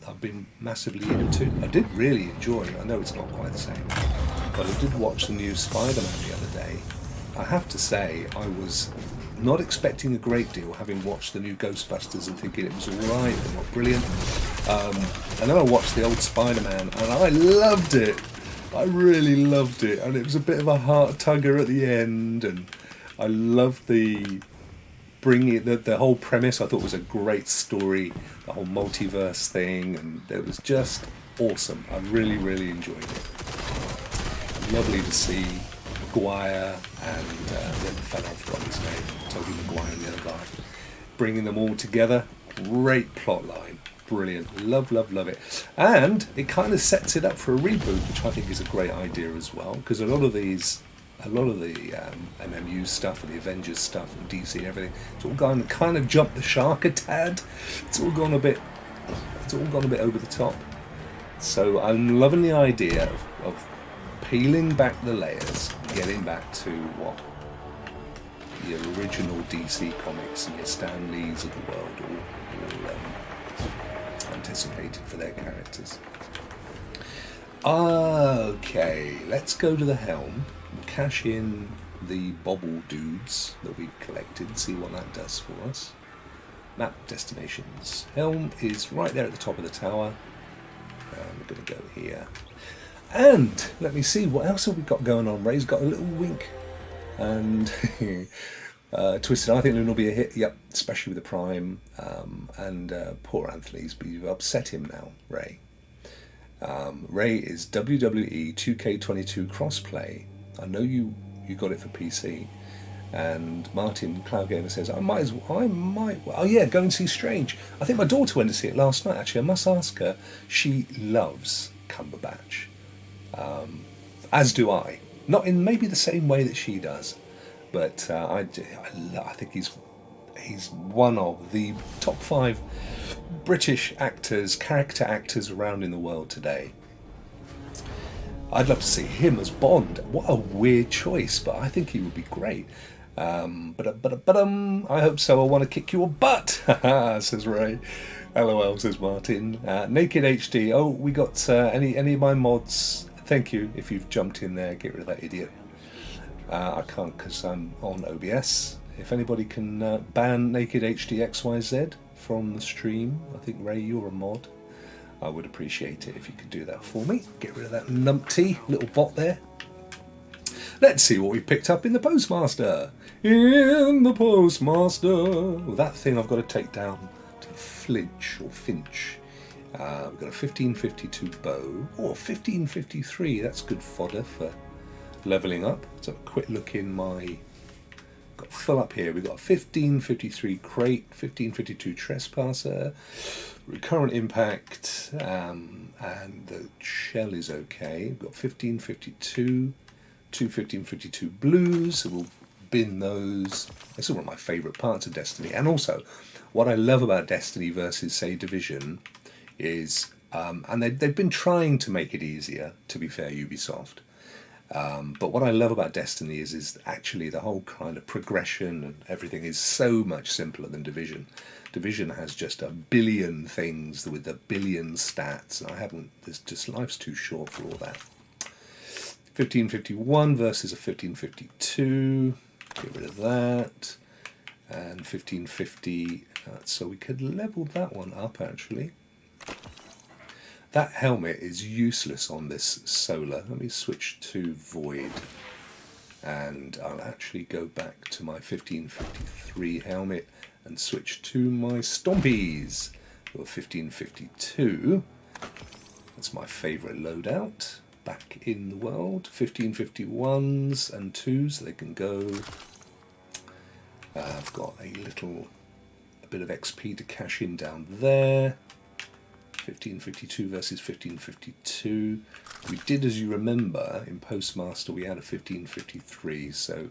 I've been massively into. I did really enjoy it. I know it's not quite the same, but I did watch the new Spider-Man the other day. I have to say, I was not expecting a great deal, having watched the new Ghostbusters and thinking it was alright, but not brilliant. And then I watched the old Spider-Man, and I loved it. I really loved it, and it was a bit of a heart tugger at the end, and I loved the whole premise. I thought was a great story, the whole multiverse thing, and it was just awesome. I really, really enjoyed it. Lovely to see Maguire and the fellow, I forgot his name, Tobey Maguire and the other guy, bringing them all together. Great plot line, brilliant. Love, love, love it. And it kind of sets it up for a reboot, which I think is a great idea as well, because a lot of the MMU stuff and the Avengers stuff and DC and everything, it's all gone kind of jumped the shark a tad. It's all gone a bit over the top. So I'm loving the idea of peeling back the layers, getting back to what the original DC comics and your Stan Lees of the world all anticipated for their characters. Okay, let's go to the helm. Cash in the bobble dudes that we collected, see what that does for us. Map destinations. Helm is right there at the top of the tower. We're going to go here. And let me see, what else have we got going on? Ray's got a little wink. And Twisted, I think Loon will be a hit. Yep, especially with the Prime. And poor Anthony's, but you've upset him now, Ray. Ray is WWE 2K22 crossplay. I know you got it for PC, and Martin Cloud Gamer says I might. Oh yeah, go and see Strange. I think my daughter went to see it last night. Actually, I must ask her. She loves Cumberbatch, as do I. Not in maybe the same way that she does, but I think he's one of the top 5 British actors, character actors around in the world today. I'd love to see him as Bond. What a weird choice, but I think he would be great. I hope so. I want to kick your butt, says Ray. LOL, says Martin. Naked HD. Oh, we got any of my mods. Thank you. If you've jumped in there, get rid of that idiot. I can't because I'm on OBS. If anybody can ban Naked HD XYZ from the stream, I think Ray, you're a mod. I would appreciate it if you could do that for me. Get rid of that numpty little bot there. Let's see what we picked up in the Postmaster. In the Postmaster. Well, that thing I've got to take down to Flinch or Finch. We've got a 1552 bow. Oh, 1553. That's good fodder for levelling up. Let's have a quick look in my... Got full up here. We've got a 1553 crate, 1552 trespasser, recurrent impact, and the shell is okay. We've got 1552, two 1552 blues, so we'll bin those. This is one of my favourite parts of Destiny. And also, what I love about Destiny versus, say, Division is, and they've been trying to make it easier, to be fair, Ubisoft. But what I love about Destiny is actually the whole kind of progression and everything is so much simpler than Division. Division has just a billion things with a billion stats. Life's too short for all that. 1551 versus a 1552. Get rid of that. And 1550. So we could level that one up actually. That helmet is useless on this solar. Let me switch to Void. And I'll actually go back to my 1553 helmet and switch to my Stompies. Or 1552. That's my favourite loadout. Back in the world. 1551s and 2s, so they can go. I've got a bit of XP to cash in down there. 1552 versus 1552. We did, as you remember, in Postmaster we had a 1553, so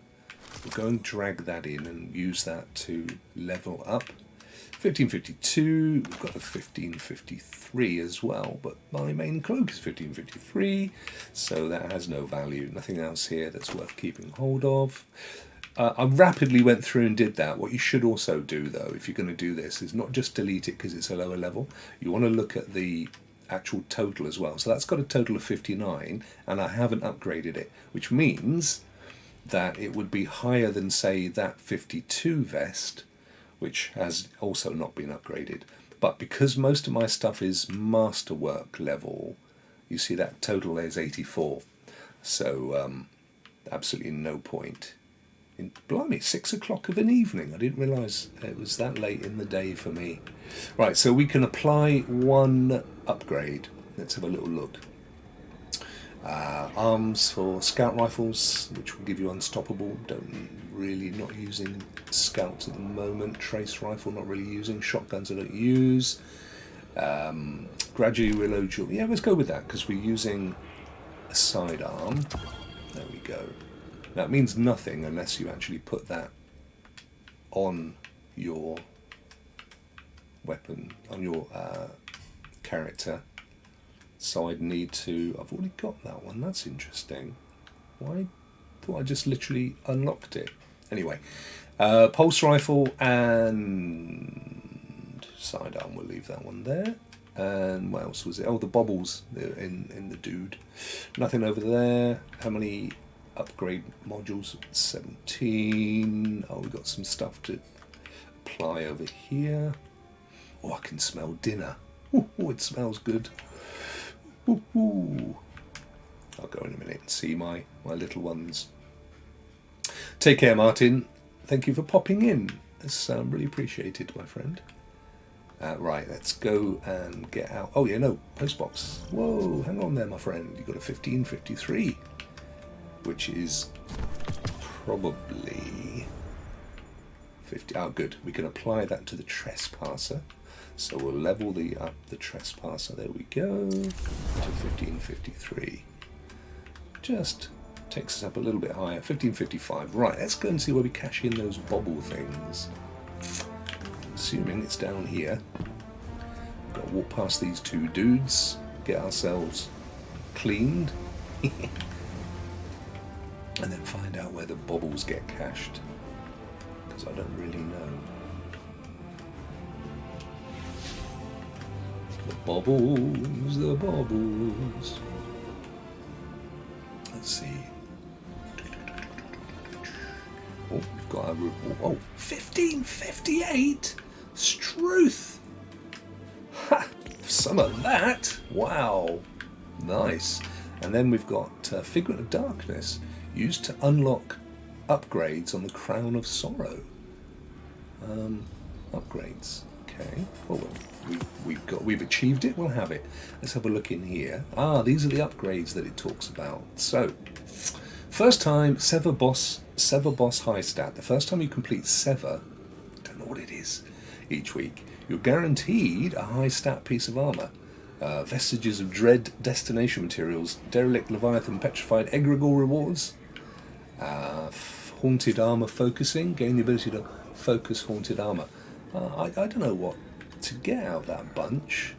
we'll go and drag that in and use that to level up. 1552, we've got a 1553 as well, but my main cloak is 1553, so that has no value. Nothing else here that's worth keeping hold of. I rapidly went through and did that. What you should also do, though, if you're going to do this, is not just delete it because it's a lower level. You want to look at the actual total as well. So that's got a total of 59, and I haven't upgraded it, which means that it would be higher than, say, that 52 vest, which has also not been upgraded. But because most of my stuff is masterwork level, you see that total there is 84. So absolutely no point. Blimey, 6 o'clock of an evening. I didn't realise it was that late in the day for me. Right, so we can apply one upgrade. Let's have a little look. Arms for scout rifles, which will give you unstoppable. Not using scouts at the moment. Trace rifle, not really using. Shotguns I don't use. Gradually reload your... Yeah, let's go with that, because we're using a sidearm. There we go. That means nothing unless you actually put that on your weapon, on your character. So I'd need to... I've already got that one. That's interesting. Why? Thought I just literally unlocked it. Anyway, pulse rifle and sidearm. We'll leave that one there. And what else was it? Oh, the bobbles in the dude. Nothing over there. How many upgrade modules? 17. Oh, we've got some stuff to apply over here. Oh, I can smell dinner. Oh, it smells good. Ooh. I'll go in a minute and see my little ones. Take care, Martin. Thank you for popping in. It's really appreciated, my friend. Right, let's go and get out. Oh, yeah, no, postbox. Whoa, hang on there, my friend. You've got a 1553, which is probably 50. Oh, good. We can apply that to the trespasser. So we'll level up the trespasser. There we go. To 1553. Just takes us up a little bit higher. 1555. Right, let's go and see where we cash in those bobble things. Assuming it's down here. We've got to walk past these two dudes, get ourselves cleaned, and then find out where the bobbles get cached. Because I don't really know. The bobbles, the bobbles. Let's see. Oh, we've got a... Oh, 1558? Struth! Ha! Some of that! Wow! Nice. And then we've got Figment of Darkness, used to unlock upgrades on the Crown of Sorrow. Upgrades. Okay. Well, we've achieved it. We'll have it. Let's have a look in here. Ah, these are the upgrades that it talks about. So, first time Sever Boss High Stat. The first time you complete Sever, don't know what it is, each week, you're guaranteed a high stat piece of armor. Vestiges of Dread Destination Materials, Derelict Leviathan Petrified Egregore rewards. Haunted Armor Focusing, gain the ability to focus Haunted Armor. I don't know what to get out of that bunch.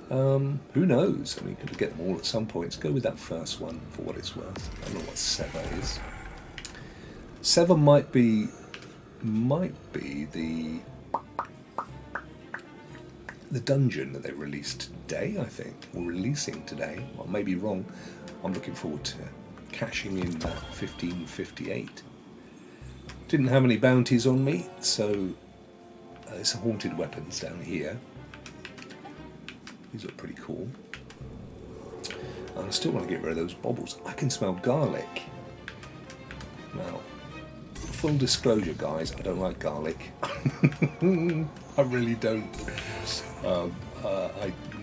Who knows? I mean, could get them all at some point. Let's go with that first one for what it's worth. I don't know what Sever is. Sever might be the dungeon that they released today, I think, or releasing today. I may be wrong. I'm looking forward to cashing in that 1558. Didn't have any bounties on me, so it's haunted weapons down here. These are pretty cool. And I still want to get rid of those bobbles. I can smell garlic. Now, full disclosure, guys, I don't like garlic. I really don't. I'm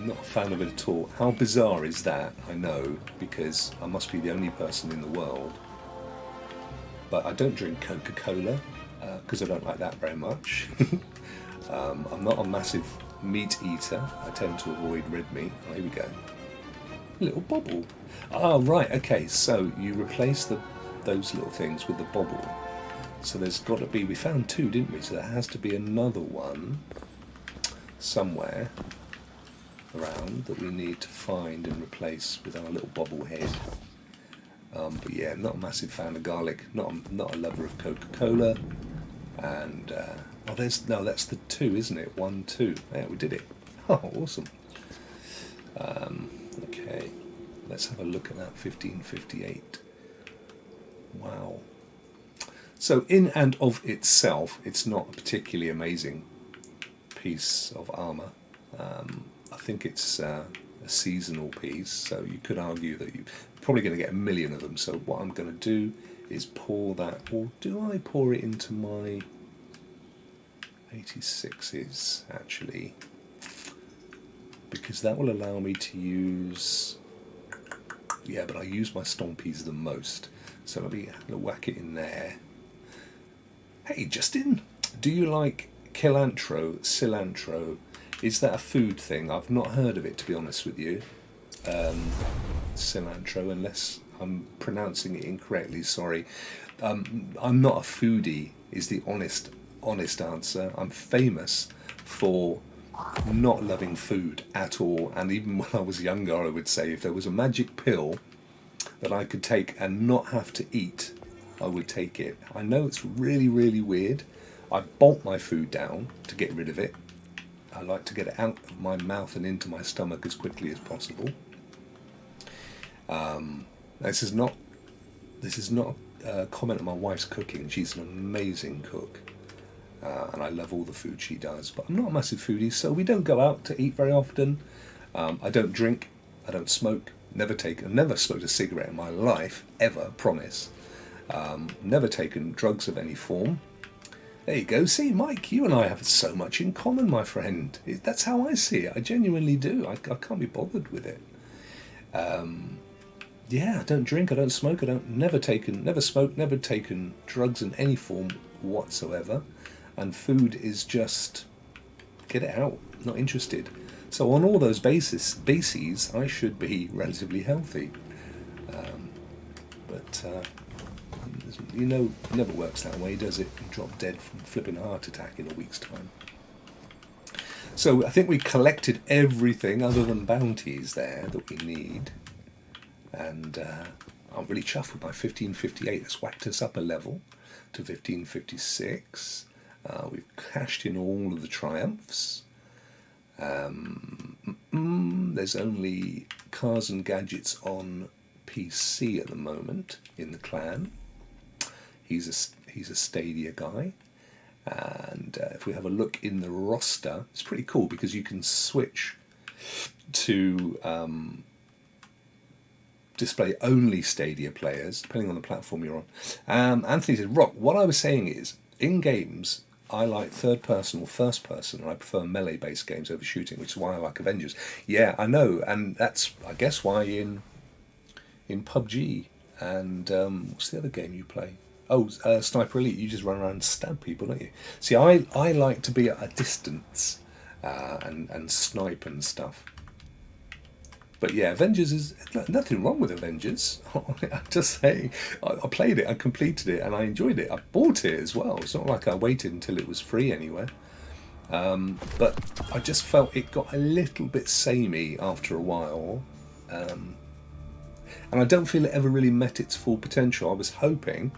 not a fan of it at all. How bizarre is that? I know, because I must be the only person in the world. But I don't drink Coca-Cola, because I don't like that very much. I'm not a massive meat eater. I tend to avoid red meat. Oh, here we go. A little bobble. Oh, right, okay, so you replace those little things with the bobble. So there's got to be, we found 2, didn't we? So there has to be another one somewhere around that we need to find and replace with our little bobblehead. But yeah, not a massive fan of garlic, not a lover of Coca-Cola, and that's the 2, isn't it? 1, 2. Yeah, we did it. Oh, awesome. Okay, let's have a look at that 1558. Wow. So in and of itself, it's not a particularly amazing piece of armour. I think it's a seasonal piece, so you could argue that you're probably going to get a million of them. So what I'm going to do is pour that, or do I pour it into my 86s actually? Because that will allow me to use, yeah, but I use my stompies the most. So let me whack it in there. Hey Justin, do you like cilantro? Is that a food thing? I've not heard of it, to be honest with you. Cilantro, unless I'm pronouncing it incorrectly, sorry. I'm not a foodie, is the honest answer. I'm famous for not loving food at all, and even when I was younger, I would say if there was a magic pill that I could take and not have to eat, I would take it. I know it's really, really weird. I bolt my food down to get rid of it. I like to get it out of my mouth and into my stomach as quickly as possible. This is not a comment on my wife's cooking. She's an amazing cook, and I love all the food she does. But I'm not a massive foodie, so we don't go out to eat very often. I don't drink. I don't smoke. Never smoked a cigarette in my life ever. Promise. Never taken drugs of any form. There you go. See, Mike, you and I have so much in common, my friend. That's how I see it. I genuinely do. I can't be bothered with it. Yeah, I don't drink. I don't smoke. Never smoked, never taken drugs in any form whatsoever. And food is just, get it out. Not interested. So on all those bases, I should be relatively healthy. But it never works that way, does it? You drop dead from flipping a heart attack in a week's time. So I think we collected everything other than bounties there that we need. And I'm really chuffed with my 1558. That's whacked us up a level to 1556. We've cashed in all of the triumphs. There's only cars and gadgets on PC at the moment in the clan. He's a Stadia guy, and if we have a look in the roster, it's pretty cool because you can switch to display only Stadia players depending on the platform you're on. Anthony said, Rokk, what I was saying is in games I like third person or first person, and I prefer melee based games over shooting, which is why I like Avengers. Yeah, I know, and that's I guess why in PUBG and what's the other game you play? Oh, Sniper Elite, you just run around and stab people, don't you? See, I like to be at a distance and snipe and stuff. But yeah, Avengers is nothing wrong with Avengers. I'm just saying, I played it, I completed it, and I enjoyed it. I bought it as well. It's not like I waited until it was free anywhere. But I just felt it got a little bit samey after a while. And I don't feel it ever really met its full potential. I was hoping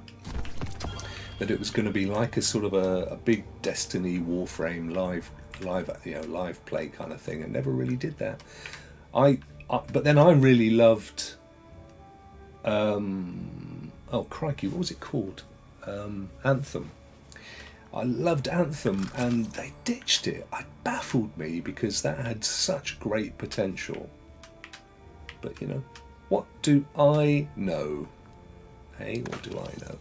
that it was going to be like a sort of a big Destiny Warframe live play kind of thing, and never really did that. But then I really loved. Oh crikey, what was it called? Anthem. I loved Anthem, and they ditched it. It baffled me because that had such great potential. But what do I know? Hey, what do I know?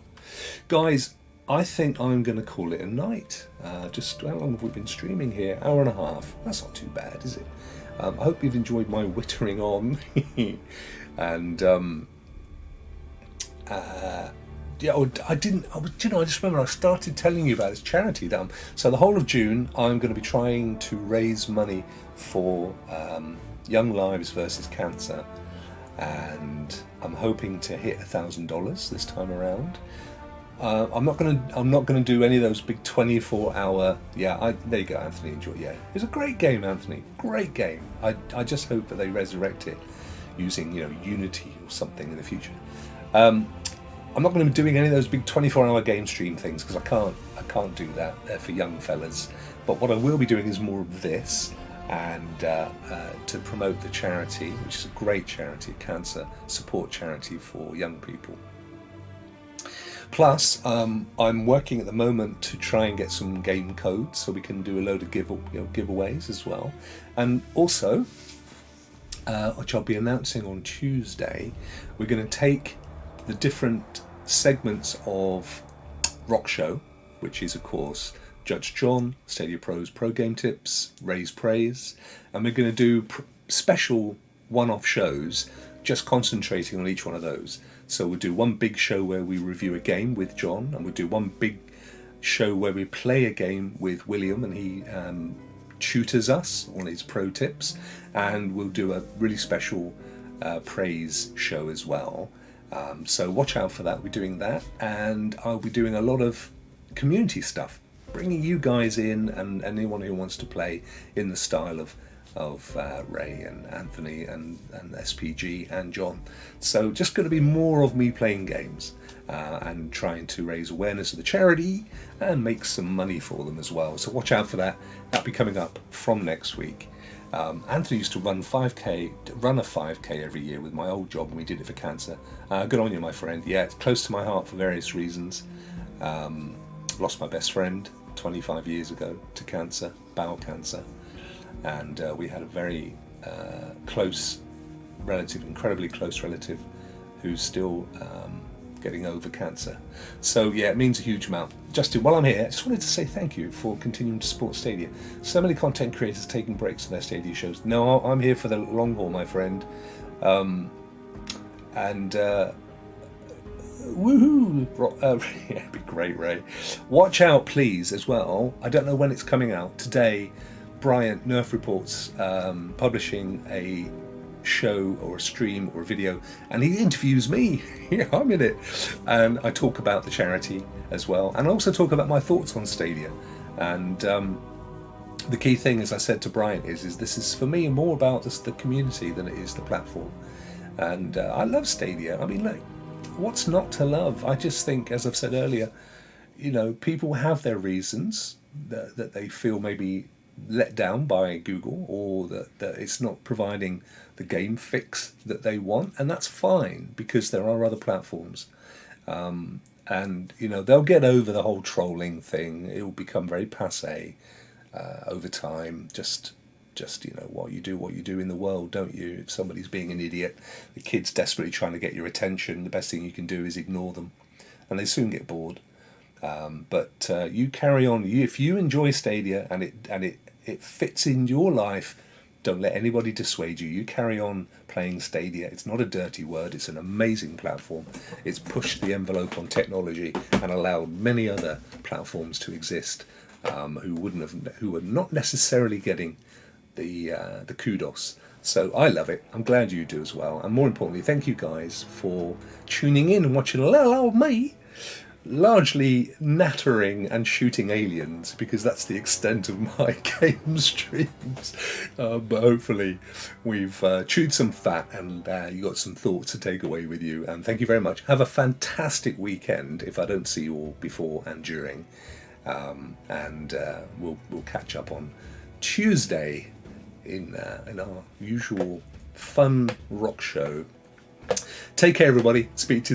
Guys, I think I'm going to call it a night. Just how long have we been streaming here? Hour and a half. That's not too bad, is it? I hope you've enjoyed my whittering on. And I just remember I started telling you about this charity that so the whole of June I'm going to be trying to raise money for Young Lives versus Cancer, and I'm hoping to hit $1,000 this time around. I'm not gonna do any of those big 24-hour. Yeah, there you go, Anthony. Enjoy. Yeah, it's a great game, Anthony. Great game. I just hope that they resurrect it using Unity or something in the future. I'm not going to be doing any of those big 24-hour game stream things because I can't do that. They're for young fellas. But what I will be doing is more of this, and to promote the charity, which is a great charity, cancer support charity for young people. Plus, I'm working at the moment to try and get some game codes so we can do a load of giveaways as well. And also, which I'll be announcing on Tuesday, we're going to take the different segments of Rokk Show, which is of course Judge John, Stadia Pro's Pro Game Tips, Ray's Praise, and we're going to do special one-off shows just concentrating on each one of those. So we'll do one big show where we review a game with John, and we'll do one big show where we play a game with William and he tutors us on his pro tips, and we'll do a really special praise show as well. So watch out for that. We're doing that, and I'll be doing a lot of community stuff, bringing you guys in and anyone who wants to play in the style of Ray and Anthony and SPG and John. So just going to be more of me playing games and trying to raise awareness of the charity and make some money for them as well. So watch out for that. That'll be coming up from next week. Anthony used to run a 5k every year with my old job, and we did it for cancer. Good on you, my friend. Yeah, it's close to my heart for various reasons. Lost my best friend 25 years ago to cancer, bowel cancer, and we had a very close relative, incredibly close relative, who's still getting over cancer. So yeah, it means a huge amount. Justin, while I'm here, I just wanted to say thank you for continuing to support Stadia. So many content creators taking breaks from their Stadia shows. No, I'm here for the long haul, my friend. Woohoo! Yeah, it'd be great, Ray. Watch out, please, as well. I don't know when it's coming out. Today, Bryant Nerf Reports publishing a show or a stream or a video, and he interviews me. Yeah, I'm in it, and I talk about the charity as well, and I also talk about my thoughts on Stadia. And the key thing, as I said to Bryant, is this is for me more about the community than it is the platform. And I love Stadia. I mean, look, what's not to love? I just think, as I've said earlier, people have their reasons that they feel maybe let down by Google, or that it's not providing the game fix that they want, and that's fine because there are other platforms, and they'll get over the whole trolling thing. It will become very passé over time. Just what you do in the world, don't you? If somebody's being an idiot, the kid's desperately trying to get your attention, the best thing you can do is ignore them, and they soon get bored. But you carry on. If you enjoy Stadia and it fits in your life, don't let anybody dissuade you. You carry on playing Stadia. It's not a dirty word. It's an amazing platform. It's pushed the envelope on technology and allowed many other platforms to exist who were not necessarily getting the kudos. So I love it. I'm glad you do as well. And more importantly, thank you guys for tuning in and watching a little old me largely nattering and shooting aliens, because that's the extent of my game streams. But hopefully we've chewed some fat and you got some thoughts to take away with you. And thank you very much. Have a fantastic weekend if I don't see you all before and during. We'll catch up on Tuesday in our usual fun Rokk show. Take care, everybody. Speak to you soon.